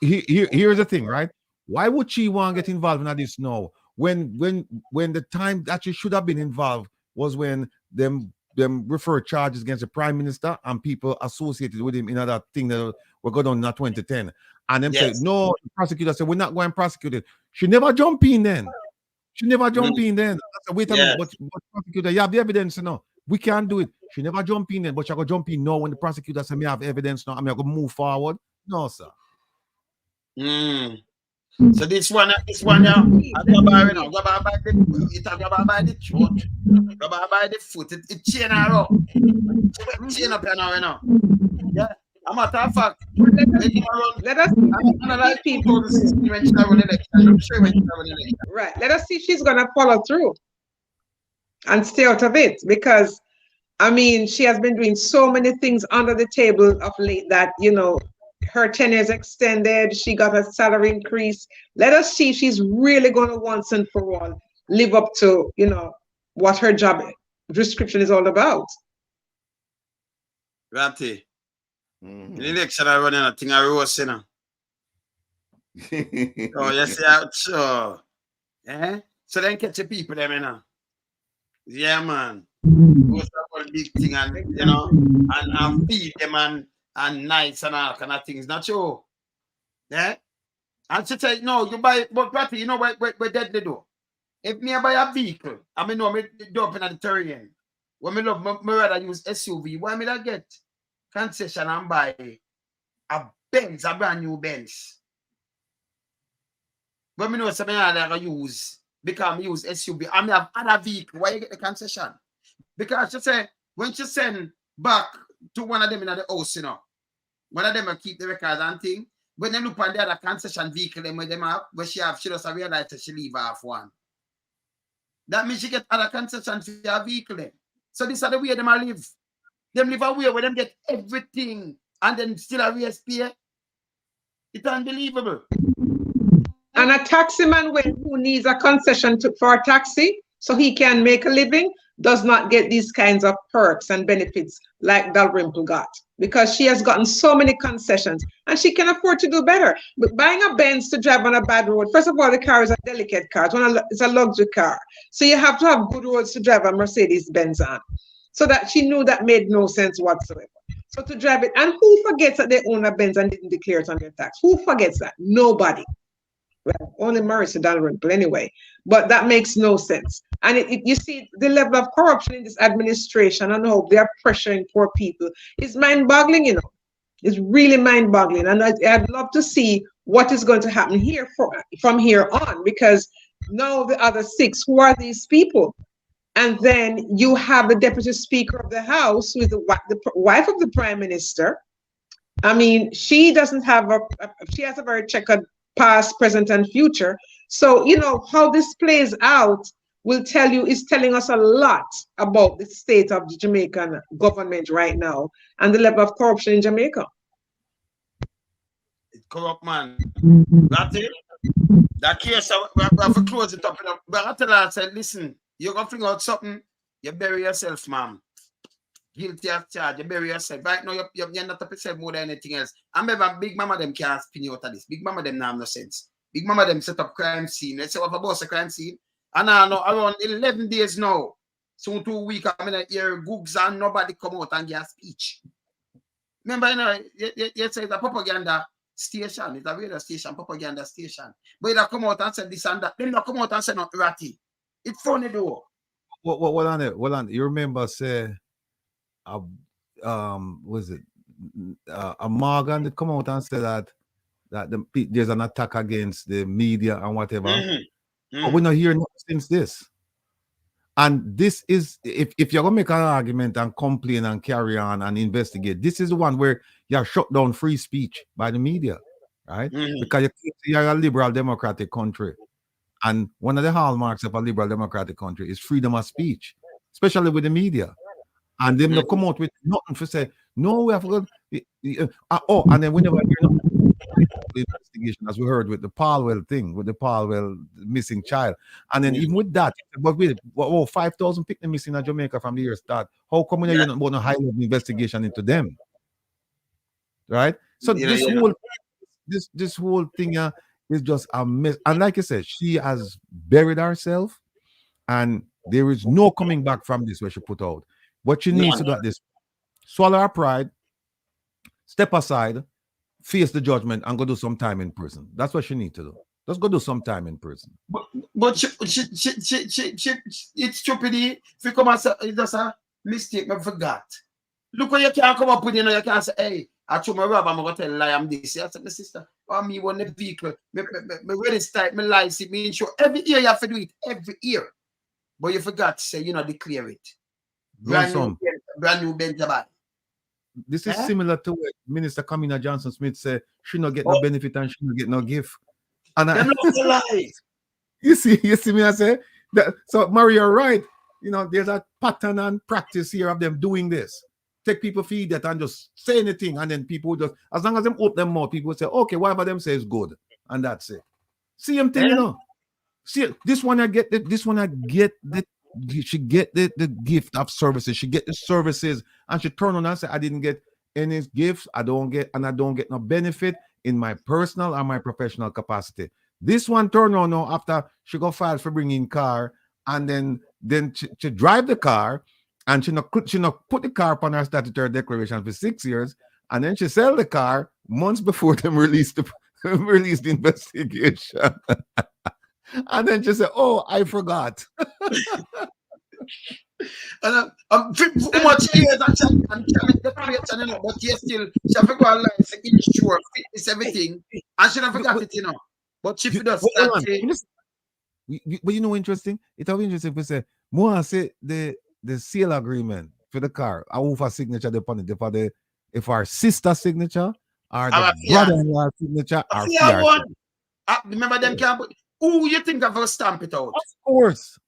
Here's the thing, right? Why would she want to get involved in this now? When the time that she should have been involved was when them refer charges against the prime minister and people associated with him in that thing that were going on in 2010. And them say, no, the prosecutor said, we're not going to prosecute it. She never jump in then. She never jump in then. I said, wait a minute, but prosecutor, you have the evidence, you know. We can't do it. She never jump in then, but she go jump in now when the prosecutor said, me have evidence now, I'm going to move forward. No, sir. So this one now, I go by now, go by the throat, go by the foot, it chain her up. Chain up now, you know. Yeah. A matter of fact, let us right. Let us see if she's gonna follow through and stay out of it, because I mean she has been doing so many things under the table of late that, you know, her tenure is extended, she got a salary increase. Let us see if she's really gonna once and for all live up to, you know, what her job description is all about. Ratty. The election I running a thing I rose, you know. Oh, yes, yeah, so. Eh? So then catch the people them, you know. Yeah, man. Those are all big thing and, you know, and feed them and nights and all kind of things. Not true. Yeah? And she say, no, you buy, but Ratty, you know what deadly do? If me buy a vehicle, I mean, no, me do up in the terrain. When me love, me rather use SUV. Why me that get concession and buy a Benz, a brand new Benz? When me know something I use, because I use SUV, I may have other vehicle. Why you get the concession? Because she say, when she send back to one of them in the house, you know, one of them will keep the records and thing. When they look on the other concession vehicle, them where them have, where she have, she just realize that she leave off one. That means she get other concession for her vehicle then. So this is the way them live. Them live a way where them get everything and then still a race pay. It's unbelievable. And a taximan who needs a concession for a taxi so he can make a living does not get these kinds of perks and benefits like Dalrymple got, because she has gotten so many concessions and she can afford to do better. But buying a Benz to drive on a bad road, first of all, the car is a delicate car. It's a luxury car. So you have to have good roads to drive a Mercedes Benz on. So that she knew that made no sense whatsoever. So to drive it, and who forgets that they own a Benz and didn't declare it on their tax? Who forgets that? Nobody. Well, only Marissa Dalrymple anyway, but that makes no sense. And you see the level of corruption in this administration and how they are pressuring poor people is mind-boggling, you know. It's really mind-boggling. And I'd love to see what is going to happen here from here on, because now the other six, who are these people? And then you have the Deputy Speaker of the House, who is the wife of the Prime Minister. I mean, she doesn't have she has a very checkered past, present, and future. So, you know, how this plays out is telling us a lot about the state of the Jamaican government right now and the level of corruption in Jamaica. It's corrupt, man. That's it. That case, we have to close it up. But I tell her, I said, listen, you're going to figure out something, you bury yourself, ma'am. Guilty of charge, you bury yourself. Right now, you're not up yourself more than anything else. I remember Big Mama them can't spin you out of this. Big Mama them have no sense. Big Mama them set up crime scene. Let's say what about a crime scene. And I know around 11 days now, soon 2 weeks, I'm going to hear Googs and nobody come out and give a speech. Remember, you know, you say it's a propaganda station. It's a radio station, propaganda station. But they come out and say this and that. Then they come out and say not Ratty. It's funny though. What on it? What on it? You remember say was it a Morgan that come out and say that there's an attack against the media and whatever. But we're not hearing since this. And this is, if you're going to make an argument and complain and carry on and investigate, this is the one where you're shut down free speech by the media, right? Because you're a liberal democratic country. And one of the hallmarks of a liberal democratic country is freedom of speech, especially with the media. And them not come out with nothing for say, no, we have got, and then whenever the investigation, as we heard with the Palwell thing, with the Palwell missing child. And then even with that, but with 5,000 people missing in Jamaica from the year start, how come you're not going to high level investigation into them? Right? So this whole thing is just a mess. And like I said, she has buried herself, and there is no coming back from this where she put out. What she needs to do at this, swallow her pride, step aside, face the judgment, and go do some time in prison. That's what she needs to do. Just go do some time in prison. But it's stupid. If you come and say it's just a mistake, I forgot. Look what you can't come up with, you can't say, hey, I told my rob, I'm going to tell a lie, I'm this. I said, my sister, me want the vehicle, my wedding style, my license, me insure. Every year you have to do it, every year. But you forgot to say, declare it. Brand new Benjamin. This is similar to what Minister Kamina Johnson-Smith said, she not get no benefit and she not get no gift. And you see me, I say, so Mario, right, there's a pattern and practice here of them doing this. Take people feed that and just say anything, and then people just, as long as them open them mouth, people say, okay, whatever them say is good, and that's it. Same thing, See, this one I get she get the gift of services. She get the services, and she turn on and say, I didn't get any gifts, I don't get no benefit in my personal or my professional capacity. This one turn on now after she got filed for bringing car, and then she drive the car, and she not put the car upon her statutory declaration for 6 years, and then she sell the car months before them release the investigation. And then she said, oh, I forgot. And too much years and but yes, still she have to go online, insure, fitness, everything, and she never forgot it, But she does start. But interesting. It's interesting to say more. I say the sale agreement for the car. I will for signature upon it. If our sister signature or the brother-in-law signature or one. Remember them can't put. Who you think of her stamp it out? Of course.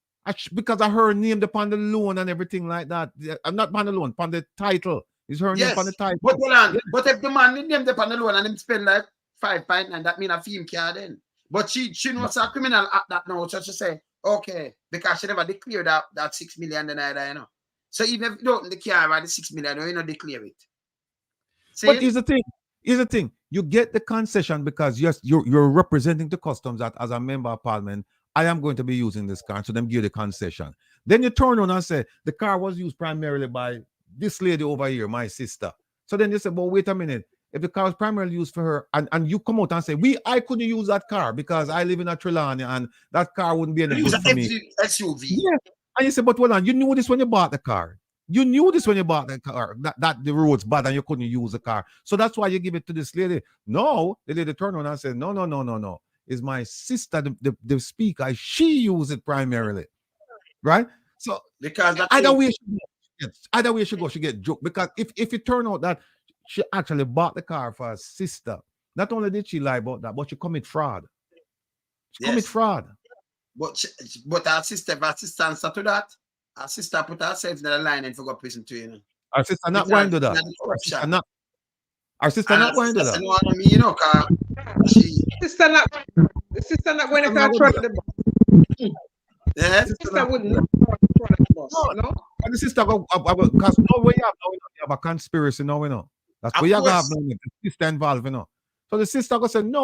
Because I heard named upon the loan and everything like that. I'm not upon the loan, upon the title. Is her name upon the title. But if the man named upon the loan and him spend like 5.9, that mean a film card then. But she knows a criminal at that now. So she say, okay, because she never declared that 6 million either, So even if you don't declare the 6 million, you don't declare it. See? But here's the thing. You get the concession because you're representing the customs that as a member of parliament, I am going to be using this car. So them give the concession. Then you turn on and say, the car was used primarily by this lady over here, my sister. So then you say, well, wait a minute. If the car was primarily used for her, and you come out and say, I couldn't use that car because I live in a Trelawney and that car wouldn't be any good for me. SUV. Yeah. And you say, but hold on, you knew this when you bought the car. You knew this when you bought the car, that the road's bad and you couldn't use the car. So that's why you give it to this lady. No, the lady turned on and said, no. It's my sister, the speaker. She used it primarily. Right? So because either way she go, she get joked. Because if it turned out that she actually bought the car for her sister, not only did she lie about that, but she commit fraud. Commit fraud. But her sister answer to that. Our sister put herself in the line and forgot prison too, Our sister not going to do that. Our sister not going to do that. The sister not going to control the bus. Yeah, the sister wouldn't control the bus. No. And the sister because no way you have a conspiracy now, That's what you have now. The sister involved, So the sister go say, no.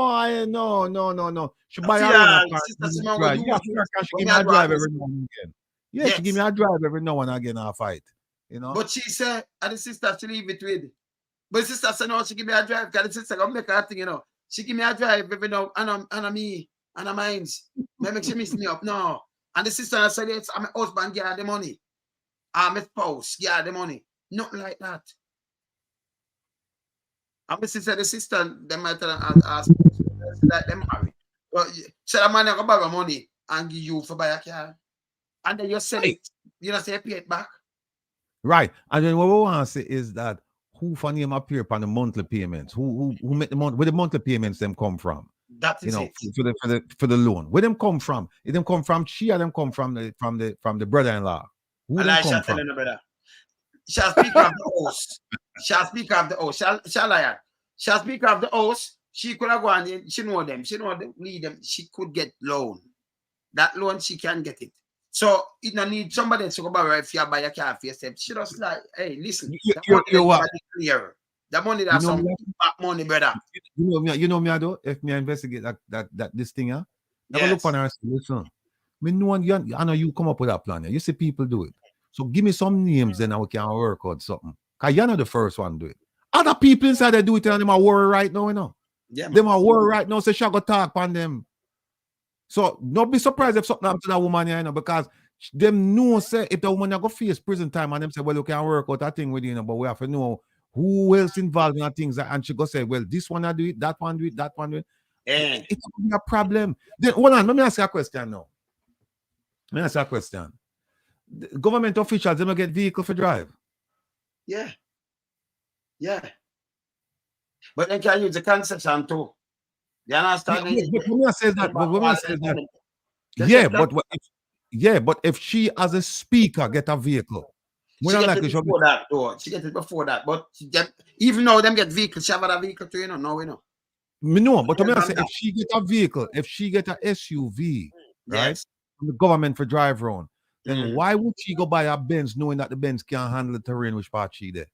She buy her own car. She give me a drive every now and again. Yeah, she give me a drive every now and again. I fight, But she said, and the sister she leave it with. But the sister said, no, she give me a drive because the sister gonna make her thing, She give me a drive every now and me and mine's. Maybe she miss me up. No. And the sister said, yes, I'm my husband get the money. I'm my spouse get the money. Nothing like that. And the sister, they might ask that them married. But so the man never borrow money. and give you for buy a car. And then you sell Right. it. You know, say you pay it back. Right. And then what we want to say is that who for name appear upon the monthly payments? Who make the month where the monthly payments them come from? That is it. For the loan. Where them come from? If them come from she or them come from the brother-in-law? Who And them I come shall from? tell you, brother. Shall speak of the host. Shall speak of the host. Shall I? Shall speak of the host. She could have gone in. She know them. She know them. Lead them. She could get loan. That loan she can get it. So it no need somebody to go borrow if you buy a car for yourself. She just like, hey, listen, You're what? Clear. The money that's some back money, brother. You know me, I do. If me investigate that this thing, I Yes. look on her and say, listen, me know I know you come up with that plan. You see people do it. So give me some names, then I can work out something. Because you're not the first one to do it. Other people inside they do it and them are worry right now, you know. Yeah, them are worry right now, so she go talk on them. So don't be surprised if something happens to that woman here, you know, because them know say if the woman go face prison time and them say, well, you can work out that thing with you, know, but we have to know who else involved in that things. And she go say, well, this one I do it, that one do it, that one do it. It's a problem. Then hold on, let me ask you a question now. Let me ask you a question. The government officials, they don't get vehicle for drive. Yeah. Yeah. But they can use the concession too. You understand? But when I say that, yeah, but if she as a speaker get a vehicle, she get it before that though. She get it before that. But even though them get vehicles, she have a vehicle too, you know. No, we know. Me know, but I say if she get a vehicle, if she get a SUV, right, yes, from the government for drive around, then why would she go buy a Benz knowing that the Benz can't handle the terrain which part she there?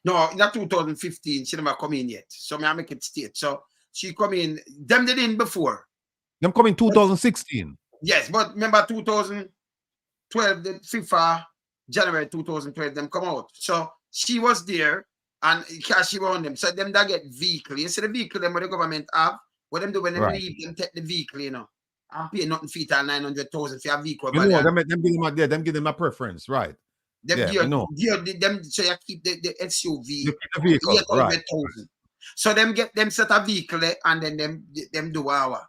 No, in that 2015, she never come in yet. So I make it state. So she come in, them did in before. Them come in 2016. Yes, but remember 2012, the FIFA, January 2012, them come out. So she was there and cash around them. So them that get vehicle. You see the vehicle them what the government have, what them do when them leave, them take the vehicle, you know. And pay nothing for it 900,000 for a vehicle. You know, them give them a preference, right? Them so you keep the SUV. You keep the vehicle, right? So them get them set a vehicle and then them do our.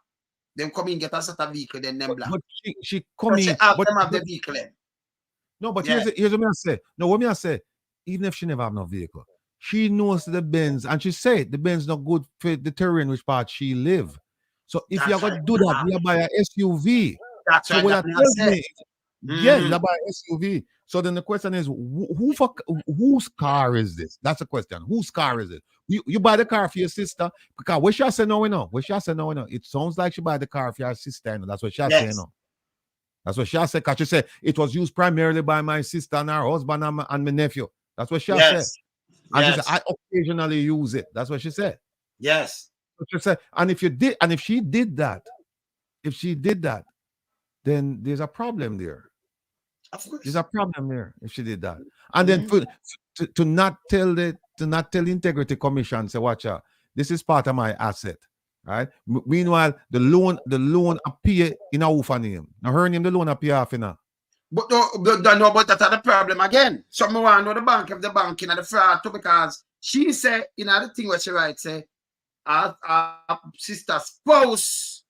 Them come in get a set of vehicle, then them black. But she come in. But them have the vehicle. No, but here's what I say. No, what I say, even if she never have no vehicle, she knows the Benz, and she said the Benz not good for the terrain which part she live. So if you're going to do that, you buy a SUV. That's so right. Yeah, you buy an SUV. So then the question is, whose car is this? That's the question. Whose car is it? You buy the car for your sister? Because what she say no, we know. What she say no, we know. It sounds like she buy the car for your sister. You know? That's what she say no. That's what she said. Because she said it was used primarily by my sister and her husband and my nephew. That's what she said. And she said, I occasionally use it. That's what she said. Yes. She said, and if she did that, then there's a problem there. Of course. There's a problem there if she did that. And then to not tell the Integrity Commission, say, watch out, this is part of my asset. Right? Meanwhile, the loan appear in a Ufa name. Now her name, the loan appear off in her. But but that's the problem again. Some want to know the bank if the bank in the fraud too, because she said in the thing where she writes, say our sister spouse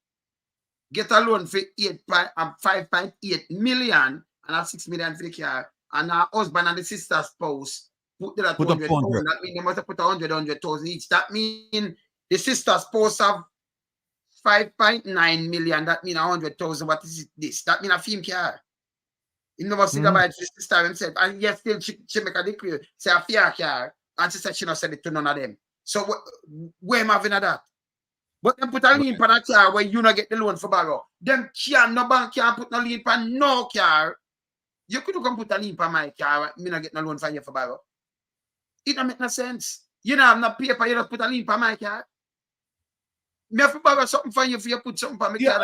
get a loan for 5.8 million and a 6 million for the car, and her husband and the sister spouse put that 200,000. That means they must have put 100,000 each. That means the sister spouse have 5.9 million. That means 100,000. What is this? That means a film car. You never see about his sister himself, and yet still she make a decree, say a fair car, and she said she not said it to none of them. So where am I having that? But them put a lien on a car where you not get the loan for borrow. Them no bank can't put no lien on no car. You could come put a lien on my car, me not get no loan for you for borrow. It don't make no sense. You know, have no paper, you just put a lien on my car. Me have to borrow something for you if you put something on my car.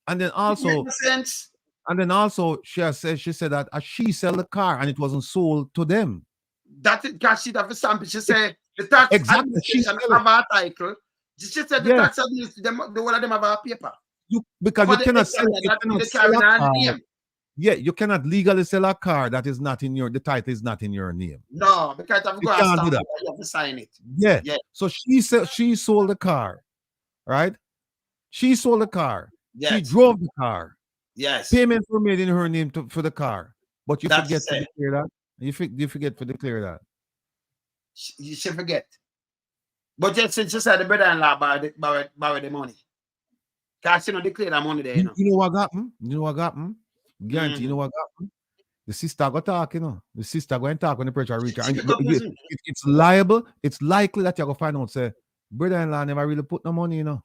And then also, it makes no sense. And then also, she said that she sell the car and it wasn't sold to them. That is because she have a sample. She said the tax administration have a title. She said the tax administration, the one of them have a paper. Because you cannot sell a car. Yeah, you cannot legally sell a car that is not in the title is not in your name. No, because you can't do that. You have to sign it. Yeah. So she sold the car, right? She sold the car. She Yes. drove the car. Yes. Payments were made in her name for the car. But you That's forget to it. declare that. You forget to declare that. You should forget. But just since you said the brother-in-law borrow the money. Because she don't declare that money there, you know. You know what happened? You know what happened? Guarantee, you Mhm. know what happened? The sister go talk, you know. The sister go and talk when the pressure reach her. She And pick up prison. it's liable. It's likely that you're going to find out, say, brother-in-law never really put no money, you know.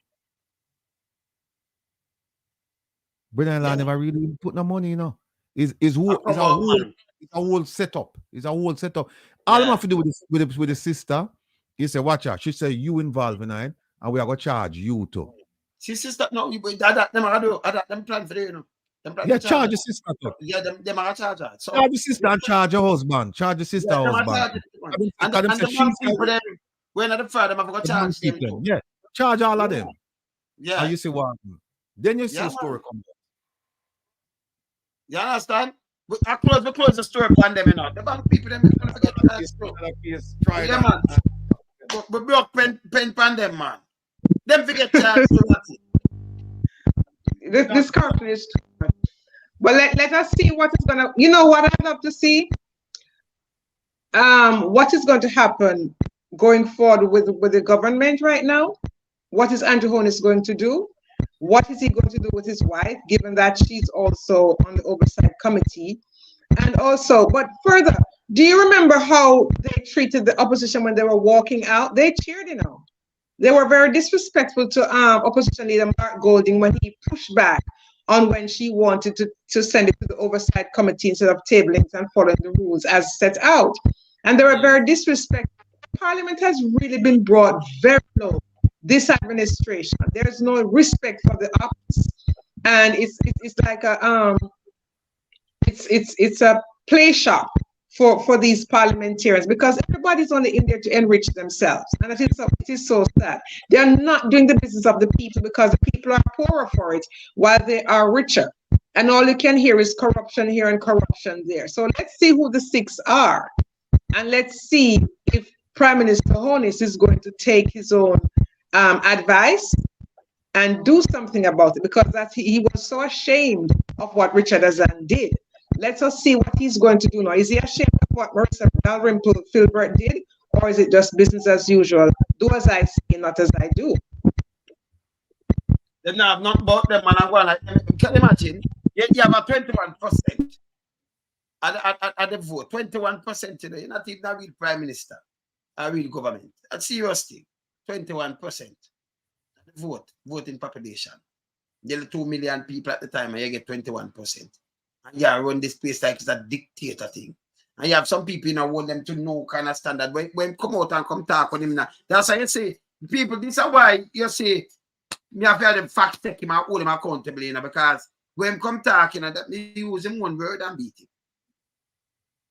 Brother-in-law Yeah. never really put no money, you know. It's I a come out, whole man. it's a whole setup. It's a whole setup. All I'm Yeah. have to do with the sister, he say, watch out. She say you involved in it, and we are gonna charge you too. She sister, no, them are do. Them plan for you know. Them plan Yeah, to charge charge her. the sister too. Yeah, them are charge her. So Charge the sister and charge your husband. Charge the sister yeah, them are husband. charge it, man. Because them And say the bank she's people them when the father them have to the bank charge them people. too. Yeah, charge all of Yeah. them. Yeah. And you see what happen. Then you see Yeah, a story man. come. You understand? We close the store upon them, you know. The bank people them don't forget to charge too. Try Yeah, that. man. We broke pen pan them, man. Them forget charge too. That's it. This curtain is too much. But let us see what is gonna. You know what I'd love to see. What is going to happen going forward with the government right now? What is Andrew Holness going to do? What is he going to do with his wife, given that she's also on the oversight committee? And also, but further, do you remember how they treated the opposition when they were walking out? They cheered, you know. They were very disrespectful to opposition leader Mark Golding when he pushed back on when she wanted to send it to the oversight committee instead of tabling and following the rules as set out. And they were very disrespectful. Parliament has really been brought very low this administration. There's no respect for the office, and it's like a it's a play shop for these parliamentarians because everybody's only in there to enrich themselves, and it is so sad. They are not doing the business of the people because the people are poorer for it while they are richer, and all you can hear is corruption here and corruption there. So let's see who the six are, and let's see if Prime Minister Holness is going to take his own advice and do something about it, because he was so ashamed of what Richard Azan did. Let us see what he's going to do now. Is he ashamed of what Marissa Dalrymple Filbert did, or is it just business as usual? Do as I say, not as I do. They have not about them, man. Can you imagine? You have a 21% at the vote. 21% today. You're not even a real prime minister, a real government. That's serious thing. 21%. Voting population. There are 2 million people at the time, and you get 21%. And you run this place like it's a dictator thing. And you have some people, you know, want them to know kind of standard. When come out and come talk on him now. That's why you say, people, this is why you say, me have to have them fact check him and hold him accountable, you know, because when come talking, that me use him one word and beat him.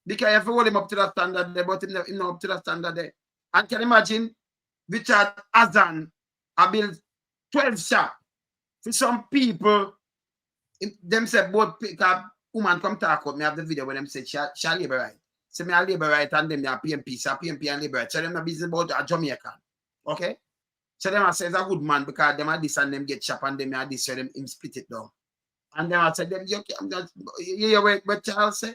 Because you have to hold him up to that standard there, but him not up to that standard there. And can you imagine Richard Azan I build 12 shop for some people. Them say both because woman come talk about me have the video when them say she labor right. So me a labor right and them they are PMP, so PMP and labor right. So them a business about a Jamaican. Okay? So them a say it's a good man because them a this and them get shop and them a this so them him split it down. And them a say them you what Charles say?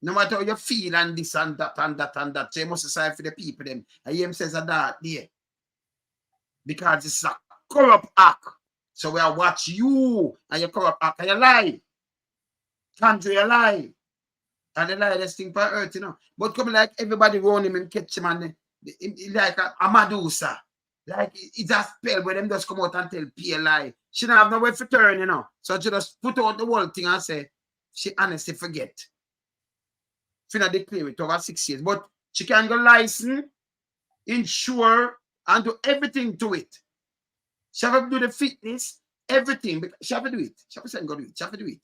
No matter how you feel and this and that and that and that. So you must decide for the people them. And him says that there. Because it's a corrupt act. So we are watch you and your corrupt act and you lie. Can't do you lie. And the lie this thing for earth, you know. But come like everybody run him and catch him and like a Medusa. Like it's a spell where them just come out and tell P a lie. She don't have no way to turn, you know. So she just put out the whole thing and say, she honestly forget. She not declare it over 6 years. But she can go license, insure, and do everything to it. She have to do the fitness, everything. She have to do it. She have to say, go do it. She have to do it.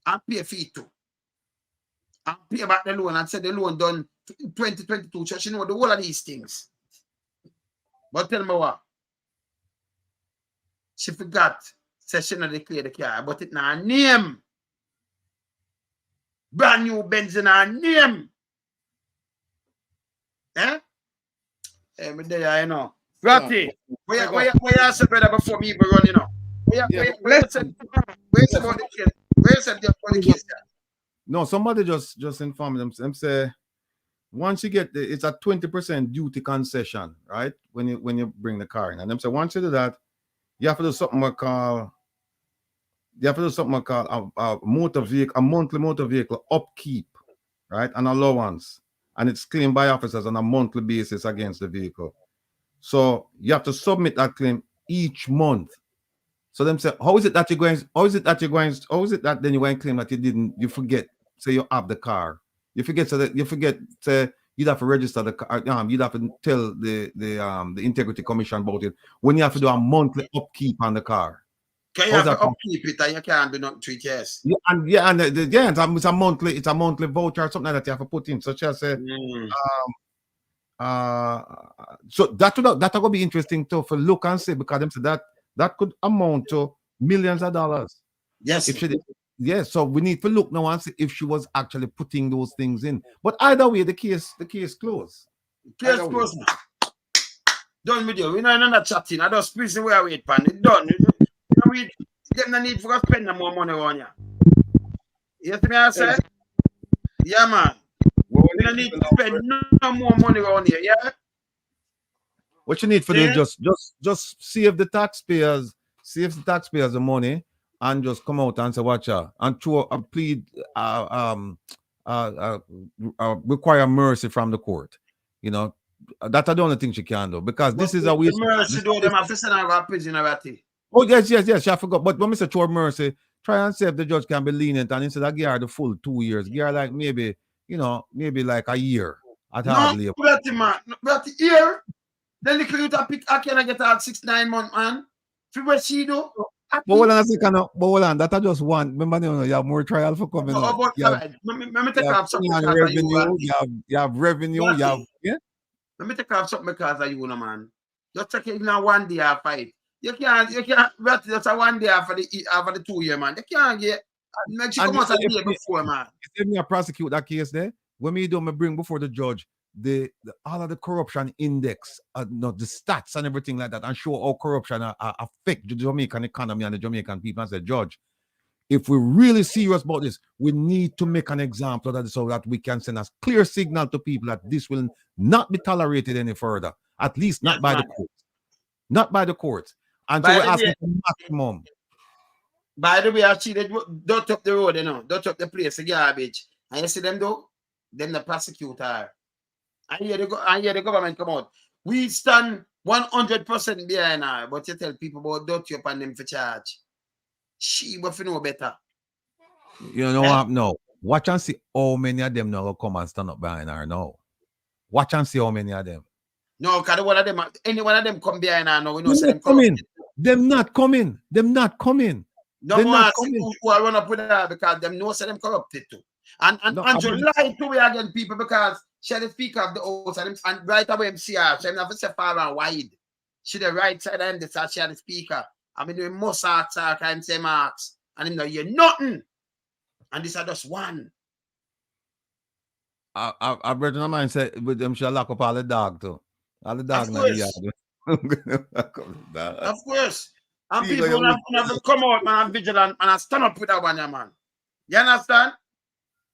And pay a fee too. And pay back the loan and say the loan done 2022. So she know the whole of these things. But tell me what. She forgot. Say she not declare the car, but it not her name. Brand new Benz in her name. Eh? Every day, I know. Ratty, where you said, brother, before me even run, you know? Where you said about the case? Where you said about the case? No, somebody just informed them say once you get it's a 20% duty concession, right? When you bring the car in. And them say once you do that, you have to do something we call a monthly motor vehicle upkeep, right? An allowance. And it's claimed by officers on a monthly basis against the vehicle. So you have to submit that claim each month. So them say, how is it that then you're going to claim that you forget, say you have the car. You forget say you'd have to register the car, you'd have to tell the Integrity Commission about it when you have to do a monthly upkeep on the car. Can you have to upkeep it and you can't do nothing to it, yes? Yeah, it's a monthly voucher or something like that you have to put in, such as so that will be interesting to look and see, because them say that could amount to millions of dollars. Yes. Yes, so we need to look now and see if she was actually putting those things in. But either way, the case closed. Case closed. Done with you. We know not chatting. I just prison where I wait pan. It done. We get no need for us spend no more money on you. You see me I say? Yeah, man. We don't need to spend no more money on you, yeah? What you need for them, just save the taxpayers the money and just come out and say, watch out, and plead require mercy from the court. You know, that's the only thing she can do, because this is a way. Mercy do them have to send her to prison already. Oh yes, I forgot. But when Mr. Chor mercy, try and see if the judge can be lenient, and instead of give her the full 2 years, give her like maybe like a year at hard labor. But here, then the client pick, I can get out 6-9 months, man. For what she do. But hold on, that I just want. Remember, you have more trial for coming up. You have revenue, Let me take off something because of you, man. Just take it in 1 day or 5. You can't just a 1 day after the 2 year, man. You can't get make sure come out a day before, man. If me prosecute that case there, when me bring before the judge the all of the corruption index, the stats and everything like that, and show how corruption affect the Jamaican economy and the Jamaican people, and say, Judge, if we're really serious about this, we need to make an example of that so that we can send a clear signal to people that this will not be tolerated any further, at least not by the court. Not by the court. And so we're asking for maximum. By the way, actually, they dot up the road, dot up the place, the garbage. And you see them though? Them the prosecutor. And here the government come out. We stand 100% behind her, but you tell people about dot you up and them for charge. She will know better. You know what? No. Watch and see how many of them now will come and stand up behind her now. Watch and see how many of them. No, because any one of them come behind her now. We know them coming. Them not coming. No more who are run up with her because them know them corrupted too. And she lied to me again, people, because she the speaker of the house and right away MCR. She never say far and wide. She the right side and this she had the speaker. I mean, we must ask her and say marks. And you know, you're nothing. And this are just one. I read in mind say with them she'll lock up all the dog too. All the dog now. Of course. And people have to come out, man, and vigilant and stand up with that one, man. You understand?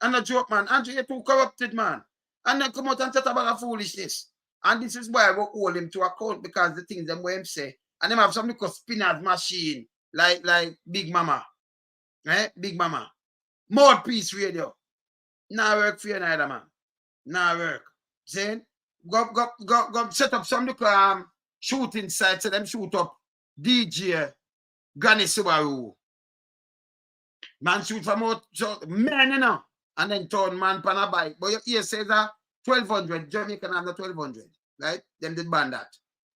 And a joke, man. Andrew, you're too corrupted, man. And then come out and chat about foolishness. And this is why we hold him to account, because the things them him say. And them have something called spinner's machine, like Big Mama. Big Mama. Mouthpiece radio. Now work for you neither, man. Now work. See? Go set up some little shooting sites, so them shoot up DJ Granny Subaru. Man shoot from out, man, you know, and then turn man pan a bike. But here says 1,200, Jamaican have the 1,200, right? Them did ban that.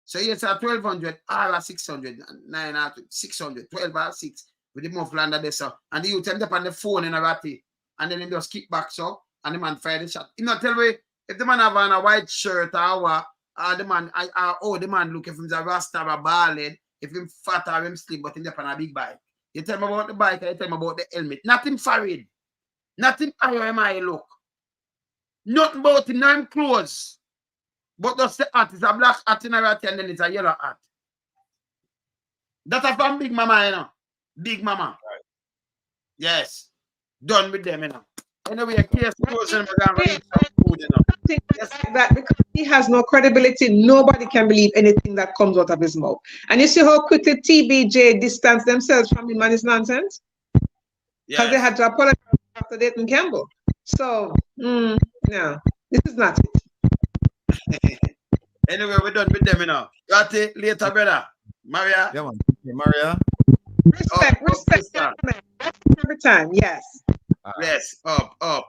So here says 1,200, or 600, 9 or 600, 12 or 6 with the muffler under there, so. And the youth end up on the phone in a ratty, and then they just kick back, so, and the man fire the shot. You know, tell me, if the man have on a white shirt or what, the man look if he's a rasta or a bald, if him fat or him slim, but he's up on a big bike. You tell me about the bike, you tell me about the helmet. Nothing foreign. Nothing IMI look. Nothing about him, no him clothes. But just the hat is a black hat in a rat and then it's a yellow hat. That's from Big Mama, you know. Big Mama. Right. Yes. Done with them, you know. Anyway, case closed and we're going to eat some food, you know. Yes, that because he has no credibility, nobody can believe anything that comes out of his mouth. And you see how quickly TBJ distanced themselves from him and his nonsense? Because they had to apologize after Dayton Campbell. So, no, this is not it. Anyway, we're done with them, you know. Got it later, brother. Maria. Yeah, man. Maria. Respect, Up, every time, yes. Yes, up.